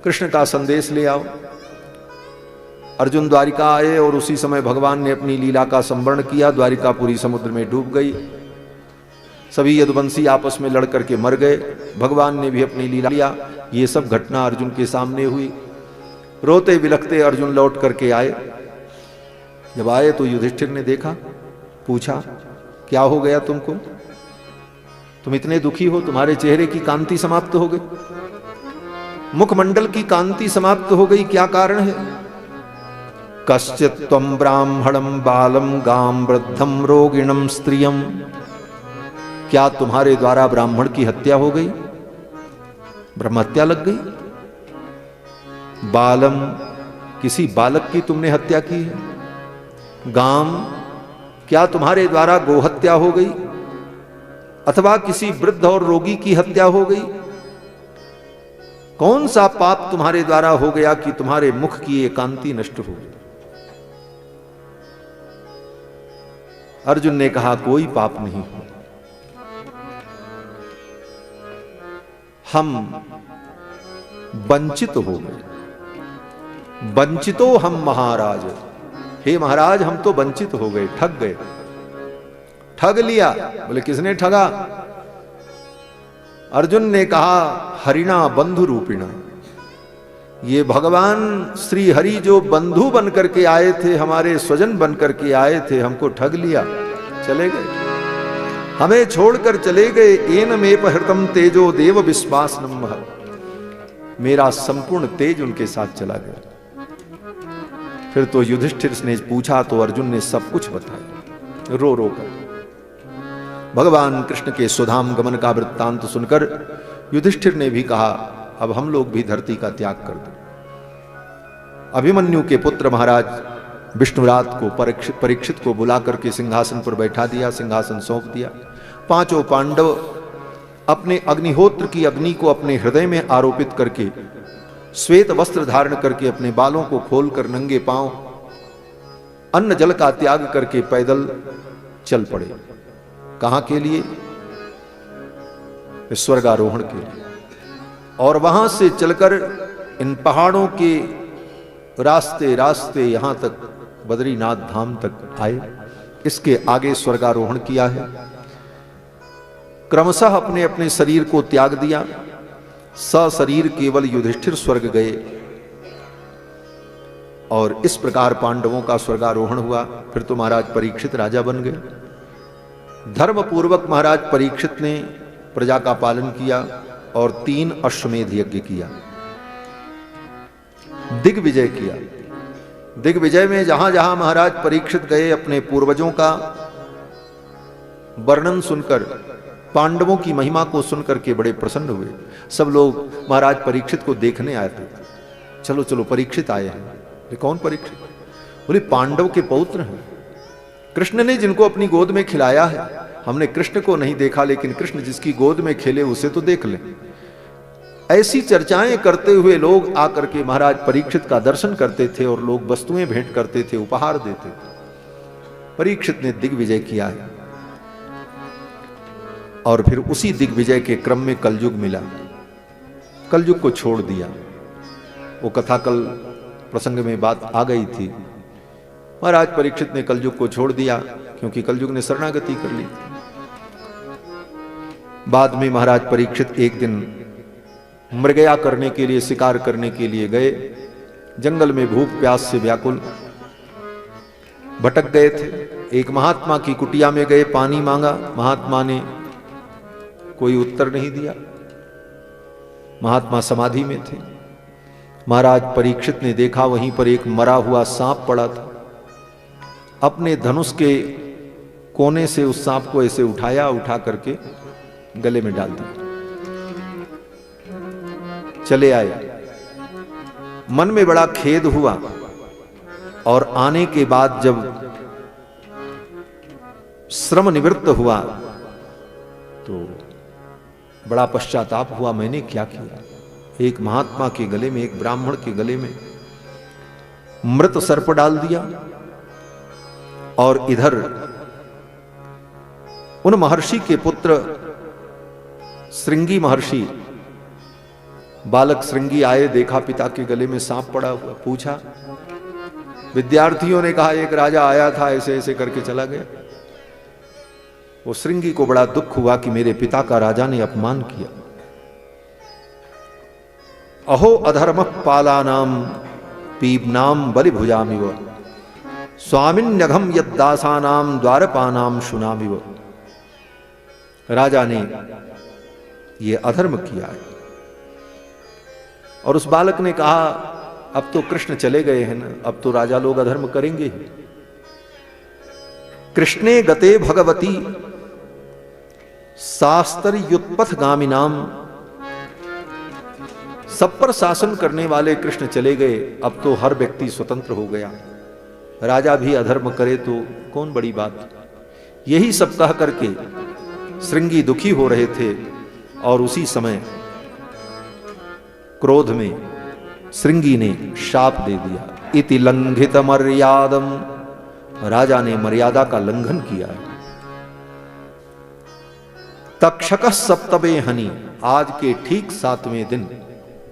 Speaker 1: कृष्ण का संदेश ले आओ। अर्जुन द्वारिका आए और उसी समय भगवान ने अपनी लीला का संवरण किया। द्वारिका पूरी समुद्र में डूब गई। सभी यदुवंशी आपस में लड़ करके मर गए। भगवान ने भी अपनी लीला लिया। ये सब घटना अर्जुन के सामने हुई। रोते बिलखते अर्जुन लौट करके आए। जब आए तो युधिष्ठिर ने देखा, पूछा क्या हो गया तुमको? तुम इतने दुखी हो, तुम्हारे चेहरे की कांति समाप्त हो गई, मुखमंडल की कांति समाप्त हो गई, क्या कारण है? कश्चित् त्वं ब्राह्मणं बालम गाम वृद्धम रोगिणम स्त्रियम। क्या तुम्हारे द्वारा ब्राह्मण की हत्या हो गई? ब्रह्म हत्या लग गई? बालम, किसी बालक की तुमने हत्या की है? गाम, क्या तुम्हारे द्वारा गोहत्या हो गई? अथवा किसी वृद्ध और रोगी की हत्या हो गई? कौन सा पाप तुम्हारे द्वारा हो गया कि तुम्हारे मुख की एकांति नष्ट हो गई? अर्जुन ने कहा कोई पाप नहीं हो, हम वंचित हो गए। वंचितो हम महाराज, हे महाराज हम तो वंचित हो गए, ठग गए, ठग लिया। बोले किसने ठगा? अर्जुन ने कहा हरिणा बंधु रूपिणा। ये भगवान श्री हरि जो बंधु बन करके आए थे, हमारे स्वजन बन करके आए थे, हमको ठग लिया, चले गए। हमें छोड़कर चले गए। एन में पहृतम तेजो देव विश्वास नम्ह, मेरा संपूर्ण तेज उनके साथ चला गया। फिर तो युधिष्ठिर ने पूछा तो अर्जुन ने सब कुछ बताया रो रो कर। भगवान कृष्ण के सुधाम गमन का वृत्तांत सुनकर युधिष्ठिर ने भी कहा, अब हम लोग भी धरती का त्याग कर दो। अभिमन्यु के पुत्र महाराज विष्णुरात को परीक्षित को बुला करके सिंहासन पर बैठा दिया, सिंहासन सौंप दिया। पांचों पांडव अपने अग्निहोत्र की अग्नि को अपने हृदय में आरोपित करके श्वेत वस्त्र धारण करके अपने बालों को खोलकर नंगे पांव अन्न जल का त्याग करके पैदल चल पड़े। कहां के लिए? स्वर्गारोहण के लिए। और वहां से चलकर इन पहाड़ों के रास्ते रास्ते यहां तक बद्रीनाथ धाम तक आए। इसके आगे स्वर्गारोहण किया है। क्रमशः अपने अपने शरीर को त्याग दिया। सशरीर केवल युधिष्ठिर स्वर्ग गए और इस प्रकार पांडवों का स्वर्गारोहण हुआ। फिर तो महाराज परीक्षित राजा बन गए। धर्म पूर्वक महाराज परीक्षित ने प्रजा का पालन किया और 3 अश्वमेध यज्ञ किया, दिग्विजय किया। दिग्विजय में जहां जहां महाराज परीक्षित गए अपने पूर्वजों का वर्णन सुनकर, पांडवों की महिमा को सुनकर के बड़े प्रसन्न हुए। सब लोग महाराज परीक्षित को देखने आए थे। चलो चलो परीक्षित आए हैं। ये कौन परीक्षित? बोले पांडव के पौत्र हैं। कृष्ण ने जिनको अपनी गोद में खिलाया है। हमने कृष्ण को नहीं देखा, लेकिन कृष्ण जिसकी गोद में खेले उसे तो देख लें। ऐसी चर्चाएं करते हुए लोग आकर के महाराज परीक्षित का दर्शन करते थे और लोग वस्तुएं भेंट करते थे, उपहार देते थे। परीक्षित ने दिग्विजय किया है और फिर उसी दिग्विजय के क्रम में कलयुग मिला। कलयुग को छोड़ दिया। वो कथा कल प्रसंग में बात आ गई थी। महाराज परीक्षित ने कलयुग को छोड़ दिया क्योंकि कलयुग ने शरणागति कर ली। बाद में महाराज परीक्षित एक दिन मृगया करने के लिए, शिकार करने के लिए गए। जंगल में भूख प्यास से व्याकुल भटक गए थे। एक महात्मा की कुटिया में गए, पानी मांगा। महात्मा ने कोई उत्तर नहीं दिया। महात्मा समाधि में थे। महाराज परीक्षित ने देखा वहीं पर एक मरा हुआ सांप पड़ा था। अपने धनुष के कोने से उस सांप को ऐसे उठाया, उठा करके गले में डाल दिया। चले आए। मन में बड़ा खेद हुआ और आने के बाद जब श्रम निवृत्त हुआ तो बड़ा पश्चाताप हुआ, मैंने क्या किया। एक महात्मा के गले में, एक ब्राह्मण के गले में मृत सर्प डाल दिया और इधर उन महर्षि के पुत्र श्रृंगी महर्षि बालक श्रृंगी आए, देखा पिता के गले में सांप पड़ा हुआ। पूछा, विद्यार्थियों ने कहा एक राजा आया था, ऐसे ऐसे करके चला गया। वो श्रृंगी को बड़ा दुख हुआ कि मेरे पिता का राजा ने अपमान किया। अहो अधर्म पालानाम पीबनाम बलिभुजामिव स्वामिन्यघम यद्दासानाम द्वारपानाम शुनामिव। राजा ने ये अधर्म किया है। और उस बालक ने कहा, अब तो कृष्ण चले गए हैं ना, अब तो राजा लोग अधर्म करेंगे ही। कृष्णे गते भगवती शास्त्रयुत्पथ गामिनाम। सब पर शासन करने वाले कृष्ण चले गए, अब तो हर व्यक्ति स्वतंत्र हो गया। राजा भी अधर्म करे तो कौन बड़ी बात। यही सब कह करके श्रृंगी दुखी हो रहे थे और उसी समय क्रोध में श्रृंगी ने शाप दे दिया। इति लंघित मर्यादम। राजा ने मर्यादा का लंघन किया। तक्षक सप्तमे हनि। आज के ठीक 7वें दिन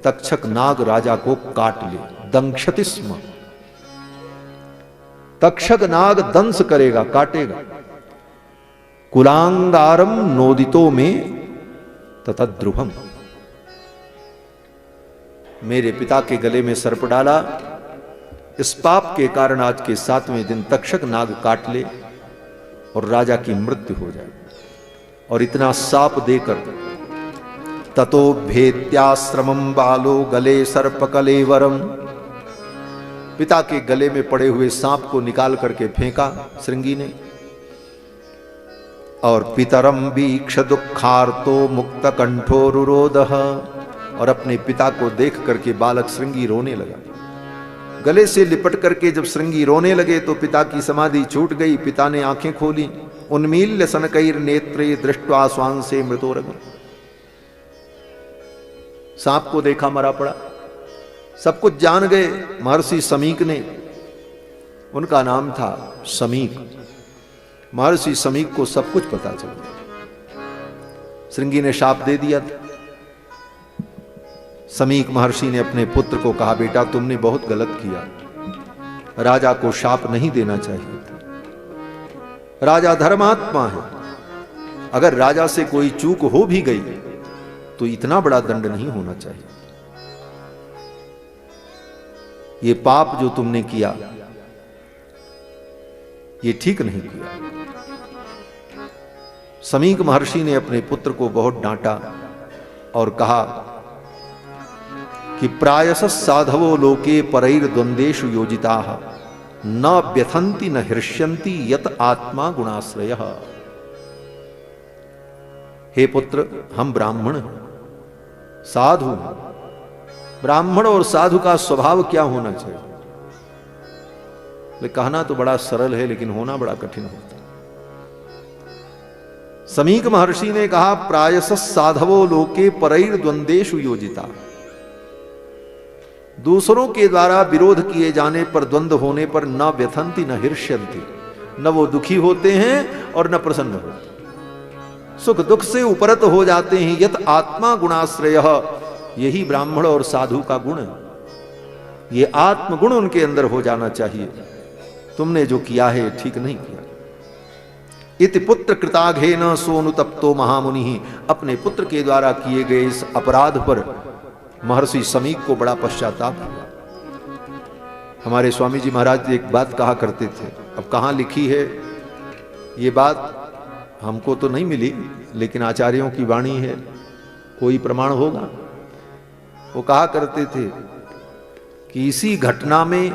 Speaker 1: तक्षक नाग राजा को काट ले। दंक्षति स्म। तक्षक नाग दंश करेगा, काटेगा। कुलांगारम नोदितो में ततद्रुभम। मेरे पिता के गले में सर्प डाला, इस पाप के कारण आज के 7वें दिन तक्षक नाग काट ले और राजा की मृत्यु हो जाए। और इतना साप देकर ततो भेत्याश्रमं बालो गले सर्पकलेवरम, पिता के गले में पड़े हुए सांप को निकाल करके फेंका श्रृंगी ने। और पितरम वीक्ष दुखार्तो मुक्त कंठो रुरोदह, और अपने पिता को देख करके बालक श्रृंगी रोने लगा। गले से लिपट करके जब श्रृंगी रोने लगे तो पिता की समाधि छूट गई। पिता ने आंखें खोली, उन्मील्य सनकैर नेत्रे दृष्ट्वा स्वांसे मृतोरग, सांप को देखा मरा पड़ा। सब कुछ जान गए महर्षि समीक ने, उनका नाम था समीक। महर्षि समीक को सब कुछ पता चल गया। श्रृंगी ने शाप दे दिया था। समीक महर्षि ने अपने पुत्र को कहा, बेटा तुमने बहुत गलत किया, राजा को शाप नहीं देना चाहिए था। राजा धर्मात्मा है, अगर राजा से कोई चूक हो भी गई तो इतना बड़ा दंड नहीं होना चाहिए। ये पाप जो तुमने किया ये ठीक नहीं किया। समीक महर्षि ने अपने पुत्र को बहुत डांटा और कहा कि प्रायश साधवो लोके परैर द्वंदेषु योजिताः न व्यथन्ति न हृष्यन्ति यत आत्मा गुणाश्रय। हे पुत्र, हम ब्राह्मण साधु, ब्राह्मण और साधु का स्वभाव क्या होना चाहिए? कहना तो बड़ा सरल है लेकिन होना बड़ा कठिन होता है। समीक महर्षि ने कहा, प्रायश साधवो लोके परैर द्वंदेषु योजिता, दूसरों के द्वारा विरोध किए जाने पर, द्वंद्व होने पर न व्यथंती न हृष्यन्ति, न वो दुखी होते हैं और न प्रसन्न होते, सुख दुख से उपरत हो जाते हैं। यत आत्मा गुणाश्रय, यही ब्राह्मण और साधु का गुण है। ये आत्मगुण उनके अंदर हो जाना चाहिए। तुमने जो किया है ठीक नहीं किया। इति पुत्र कृताघेन सोनुतप्तो महामुनि, अपने पुत्र के द्वारा किए गए इस अपराध पर महर्षि समीक को बड़ा पश्चाताप हुआ। हमारे स्वामी जी महाराज एक बात कहा करते थे, अब कहाँ लिखी है ये बात हमको तो नहीं मिली, लेकिन आचार्यों की वाणी है, कोई प्रमाण होगा। वो कहा करते थे कि इसी घटना में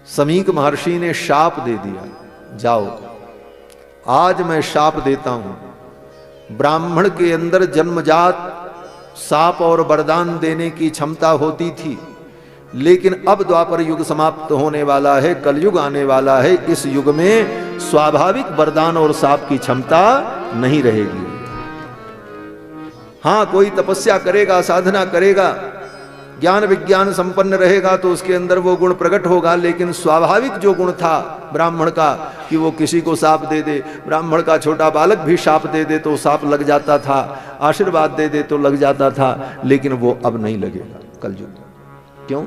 Speaker 1: समीक महर्षि ने शाप दे दिया, जाओ आज मैं शाप देता हूं, ब्राह्मण के अंदर जन्मजात शाप और वरदान देने की क्षमता होती थी, लेकिन अब द्वापर युग समाप्त होने वाला है, कलयुग आने वाला है, इस युग में स्वाभाविक वरदान और शाप की क्षमता नहीं रहेगी। हां, कोई तपस्या करेगा, साधना करेगा, ज्ञान विज्ञान संपन्न रहेगा तो उसके अंदर वो गुण प्रकट होगा, लेकिन स्वाभाविक जो गुण था ब्राह्मण का कि वो किसी को शाप दे दे, ब्राह्मण का छोटा बालक भी शाप दे दे तो शाप लग जाता था, आशीर्वाद दे दे तो लग जाता था, लेकिन वो अब नहीं लगेगा कलयुग। क्यों?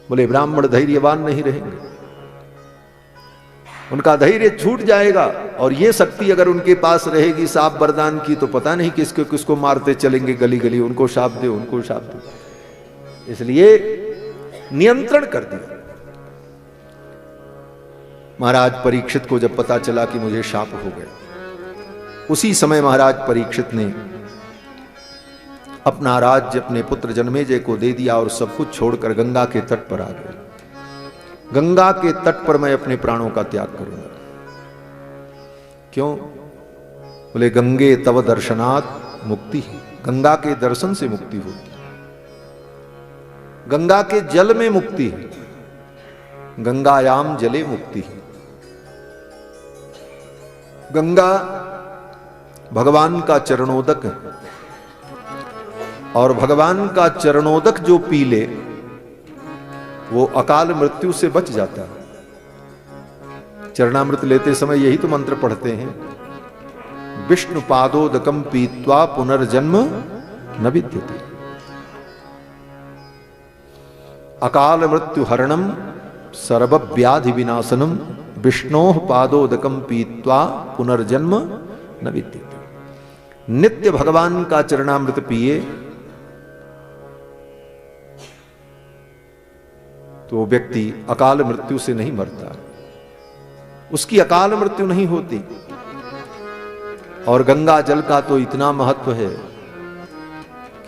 Speaker 1: बोले ब्राह्मण धैर्यवान नहीं रहेंगे, उनका धैर्य छूट जाएगा, और ये शक्ति अगर उनके पास रहेगी शाप वरदान की तो पता नहीं किसको किसको मारते चलेंगे गली गली, उनको शाप दे, उनको शाप दे। इसलिए नियंत्रण कर दिया। महाराज परीक्षित को जब पता चला कि मुझे शाप हो गया, उसी समय महाराज परीक्षित ने अपना राज्य अपने पुत्र जन्मेजय को दे दिया और सब कुछ छोड़कर गंगा के तट पर आ गए। गंगा के तट पर मैं अपने प्राणों का त्याग करूंगा। क्यों? बोले गंगे तव दर्शनात् मुक्ति, गंगा के दर्शन से मुक्ति होती है, गंगा के जल में मुक्ति है, गंगायाम जले मुक्ति है। गंगा भगवान का चरणोदक है, और भगवान का चरणोदक जो पी ले वो अकाल मृत्यु से बच जाता है। चरणामृत लेते समय यही तो मंत्र पढ़ते हैं, विष्णु पादोदकम पीत्वा पुनर्जन्म न विद्यते, अकाल मृत्यु हरणम सर्वव्याधि विनाशनम विष्णोः पादोदकम पीत्वा पुनर्जन्म न विद्यते। नित्य भगवान का चरणामृत पिए तो व्यक्ति अकाल मृत्यु से नहीं मरता। उसकी अकाल मृत्यु नहीं होती। और गंगा जल का तो इतना महत्व है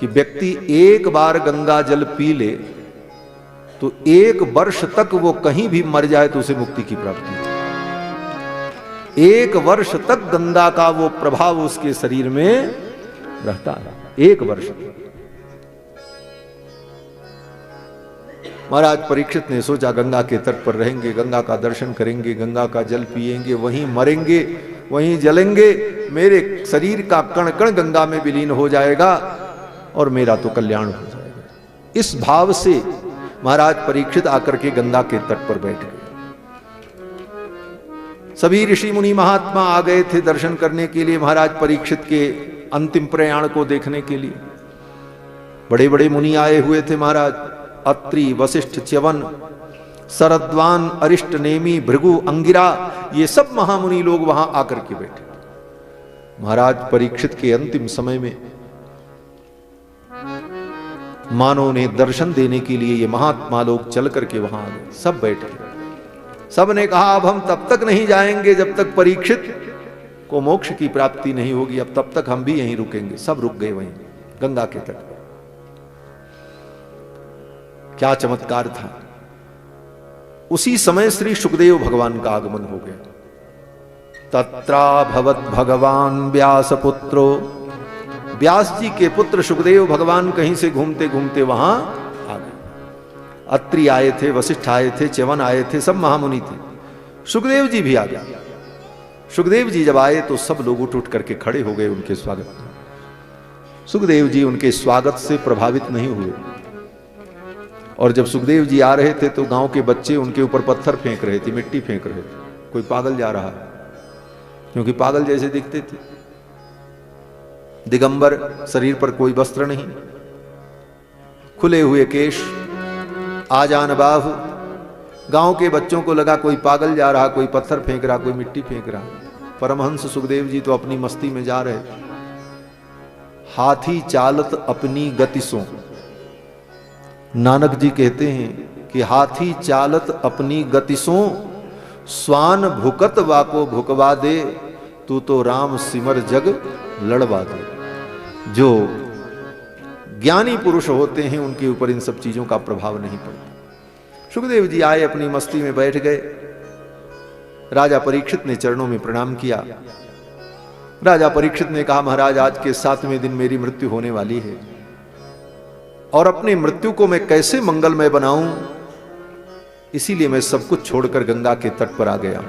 Speaker 1: कि व्यक्ति एक बार गंगा जल पी ले तो 1 वर्ष तक वो कहीं भी मर जाए तो उसे मुक्ति की प्राप्ति है। 1 वर्ष तक गंगा का वो प्रभाव उसके शरीर में रहता है। 1 वर्ष। महाराज परीक्षित ने सोचा गंगा के तट पर रहेंगे, गंगा का दर्शन करेंगे, गंगा का जल पिएंगे, वहीं मरेंगे, वहीं जलेंगे, मेरे शरीर का कण कण गंगा में विलीन हो जाएगा और मेरा तो कल्याण हो जाएगा। इस भाव से महाराज परीक्षित आकर के गंगा के तट पर बैठ गए। सभी ऋषि मुनि महात्मा आ गए थे दर्शन करने के लिए, महाराज परीक्षित के अंतिम प्रयाण को देखने के लिए। बड़े बड़े मुनि आए हुए थे महाराज, अत्रि, वशिष्ठ, च्यवन, शरद्वान, अरिष्ट, नेमि, भृगु, अंगिरा, ये सब महामुनि लोग वहां आकर के बैठे। महाराज परीक्षित के अंतिम समय में मानव ने दर्शन देने के लिए ये महात्मा लोग चल करके वहां आ गए। सब बैठ गए। सब ने कहा अब हम तब तक नहीं जाएंगे जब तक परीक्षित को मोक्ष की प्राप्ति नहीं होगी, अब तब तक हम भी यहीं रुकेंगे। सब रुक गए वहीं गंगा के तट पर। क्या चमत्कार था। उसी समय श्री सुखदेव भगवान का आगमन हो गया। तत्रा भवत भगवान व्यास पुत्रो, व्यास जी के पुत्र सुखदेव भगवान कहीं से घूमते घूमते वहां आ गए। अत्रि आए थे, वशिष्ठ आए थे, च्यवन आए थे, सब महामुनि थे। सुखदेव जी भी आ गए। सुखदेव जी जब आए तो सब लोग उठ उठ करके खड़े हो गए उनके स्वागत में। सुखदेव जी उनके स्वागत से प्रभावित नहीं हुए। और जब सुखदेव जी आ रहे थे तो गांव के बच्चे उनके ऊपर पत्थर फेंक रहे थे, मिट्टी फेंक रहे थे। कोई पागल जा रहा है, क्योंकि पागल जैसे दिखते थे। दिगंबर, शरीर पर कोई वस्त्र नहीं, खुले हुए केश, आजान बाहु। गांव के बच्चों को लगा कोई पागल जा रहा, कोई पत्थर फेंक रहा, कोई मिट्टी फेंक रहा। परमहंस सुखदेव जी तो अपनी मस्ती में जा रहे। हाथी चालत अपनी गति सो, नानक जी कहते हैं कि हाथी चालत अपनी गति सो, स्वान भुकत वाको भुकवा दे, तू तो राम सिमर जग लड़वा दे। जो ज्ञानी पुरुष होते हैं उनके ऊपर इन सब चीजों का प्रभाव नहीं पड़ता। सुखदेव जी आए, अपनी मस्ती में बैठ गए। राजा परीक्षित ने चरणों में प्रणाम किया। राजा परीक्षित ने कहा महाराज आज के 7वें दिन मेरी मृत्यु होने वाली है और अपनी मृत्यु को मैं कैसे मंगलमय बनाऊं, इसीलिए मैं सब कुछ छोड़कर गंगा के तट पर आ गया।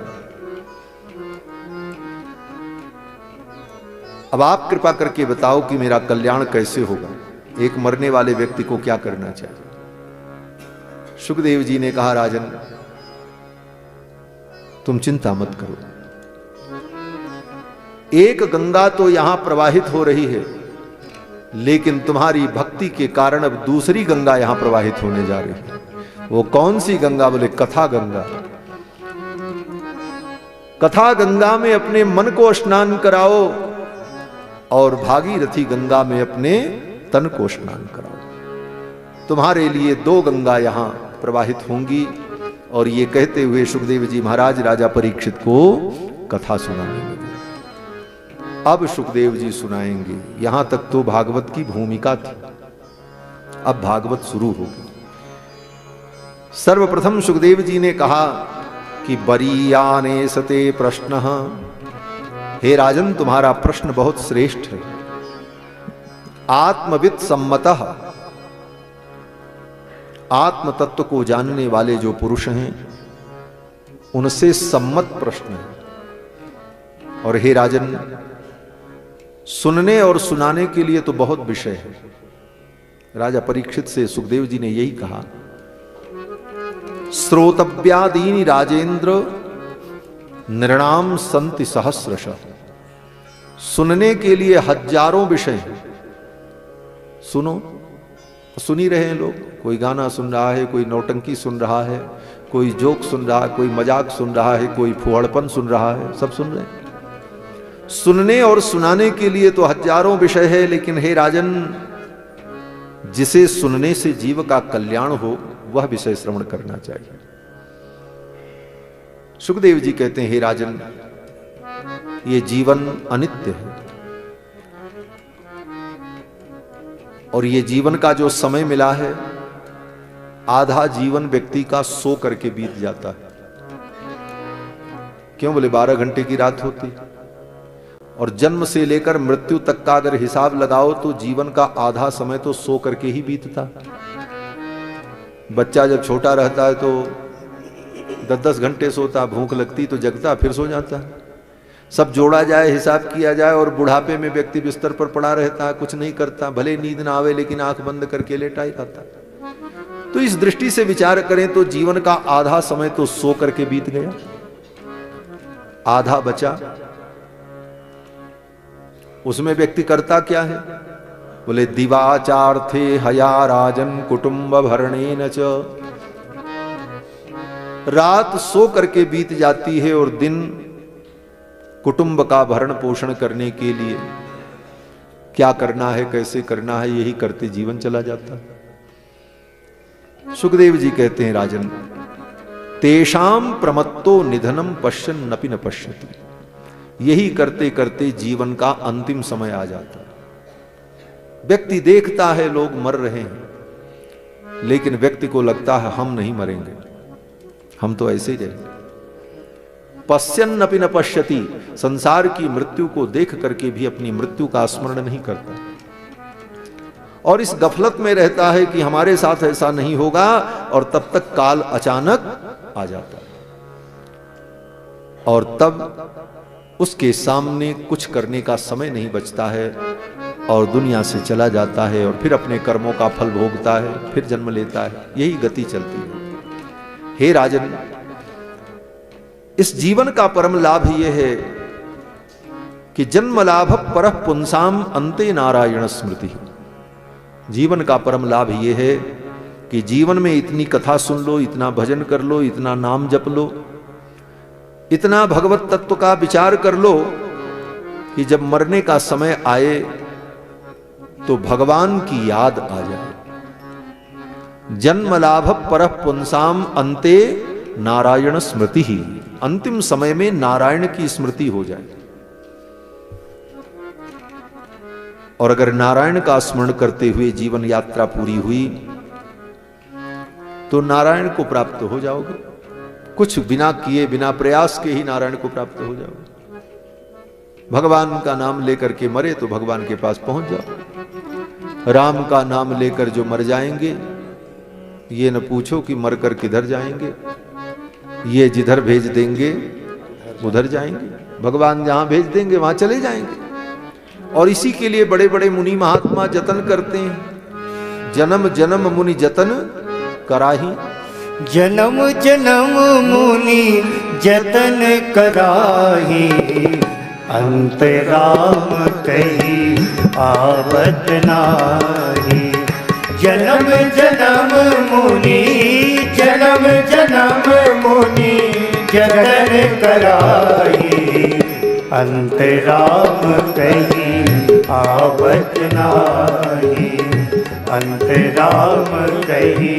Speaker 1: अब आप कृपा करके बताओ कि मेरा कल्याण कैसे होगा। एक मरने वाले व्यक्ति को क्या करना चाहिए। सुखदेव जी ने कहा राजन तुम चिंता मत करो। एक गंगा तो यहां प्रवाहित हो रही है, लेकिन तुम्हारी भक्ति के कारण अब दूसरी गंगा यहां प्रवाहित होने जा रही है। वो कौन सी गंगा? बोले कथा गंगा। कथा गंगा में अपने मन को स्नान कराओ और भागीरथी गंगा में अपने तन को स्नान कराओ। तुम्हारे लिए 2 गंगा यहां प्रवाहित होंगी। और ये कहते हुए सुखदेव जी महाराज राजा परीक्षित को कथा सुनाने लगे। अब सुखदेव जी सुनाएंगे। यहां तक तो भागवत की भूमिका थी, अब भागवत शुरू होगी। सर्वप्रथम सुखदेव जी ने कहा कि बरीयाने सते प्रश्न, हे राजन तुम्हारा प्रश्न बहुत श्रेष्ठ है। आत्मविद सम्मतः, आत्म तत्व को जानने वाले जो पुरुष हैं उनसे सम्मत प्रश्न है। और हे राजन सुनने और सुनाने के लिए तो बहुत विषय है। राजा परीक्षित से सुखदेव जी ने यही कहा, श्रोतव्यादीनि राजेंद्र नृणाम संति सहस्रशः। सुनने के लिए हजारों विषय हैं। सुनो, सुन ही रहे हैं लोग। कोई गाना सुन रहा है, कोई नौटंकी सुन रहा है, कोई जोक सुन रहा है, कोई मजाक सुन रहा है, कोई फुहड़पन सुन रहा है, सब सुन रहे हैं। सुनने और सुनाने के लिए तो हजारों विषय है, लेकिन हे राजन जिसे सुनने से जीव का कल्याण हो वह विषय श्रवण करना चाहिए। सुखदेव जी कहते हैं, हे राजन, ये जीवन अनित्य है और ये जीवन का जो समय मिला है, आधा जीवन व्यक्ति का सो करके बीत जाता है। क्यों? बोले 12 घंटे की रात होती और जन्म से लेकर मृत्यु तक का अगर हिसाब लगाओ तो जीवन का आधा समय तो सो करके ही बीतता। बच्चा जब छोटा रहता है तो 10-10 घंटे सोता, भूख लगती तो जगता, फिर सो जाता। सब जोड़ा जाए, हिसाब किया जाए और बुढ़ापे में व्यक्ति बिस्तर पर पड़ा रहता है, कुछ नहीं करता, भले नींद ना आवे लेकिन आंख बंद करके लेटा ही रहता। तो इस दृष्टि से विचार करें तो जीवन का आधा समय तो सो करके बीत गया, आधा बचा। उसमें व्यक्ति करता क्या है? बोले दिवाचार्थे हया राजन कुटुंब भरणेन च। रात सो करके बीत जाती है और दिन कुटुंब का भरण पोषण करने के लिए क्या करना है, कैसे करना है, यही करते जीवन चला जाता है। सुखदेव जी कहते हैं, राजन, तेषाम प्रमत्तो निधनम पश्यन् नपि न पश्यति। यही करते करते जीवन का अंतिम समय आ जाता है। व्यक्ति देखता है लोग मर रहे हैं, लेकिन व्यक्ति को लगता है हम नहीं मरेंगे, हम तो ऐसे ही रहेंगे। पश्यन् अपि न पश्यति, संसार की मृत्यु को देख करके भी अपनी मृत्यु का स्मरण नहीं करता और इस गफलत में रहता है कि हमारे साथ ऐसा नहीं होगा, और तब तक काल अचानक आ जाता है और तब उसके सामने कुछ करने का समय नहीं बचता है और दुनिया से चला जाता है और फिर अपने कर्मों का फल भोगता है, फिर जन्म लेता है। यही गति चलती है। हे राजन, इस जीवन का परम लाभ यह है कि जन्म लाभ परः पुंसाम अन्ते नारायण स्मृति। जीवन का परम लाभ यह है कि जीवन में इतनी कथा सुन लो, इतना भजन कर लो, इतना नाम जप लो, इतना भगवत तत्व का विचार कर लो कि जब मरने का समय आए तो भगवान की याद आ जाए। जन्म लाभ परः पुंसाम अन्ते नारायण स्मृति ही। अंतिम समय में नारायण की स्मृति हो जाए। और अगर नारायण का स्मरण करते हुए जीवन यात्रा पूरी हुई तो नारायण को प्राप्त हो जाओगे। कुछ बिना किए, बिना प्रयास के ही नारायण को प्राप्त हो जाओगे। भगवान का नाम लेकर के मरे तो भगवान के पास पहुंच जाओ। राम का नाम लेकर जो मर जाएंगे, ये न पूछो कि मरकर किधर जाएंगे, ये जिधर भेज देंगे उधर जाएंगे। भगवान जहां भेज देंगे वहां चले जाएंगे। और इसी के लिए बड़े बड़े मुनि महात्मा जतन करते हैं। जन्म जन्म मुनि जतन कराही।
Speaker 2: जन्म जन्म मुनि जतन कराही, अंत राम कही आवत नाही। जन्म जन्म मुनि जन्म जन्म मुनि जतन कराही, अंत राम कही आवत नाही। अंत राम कही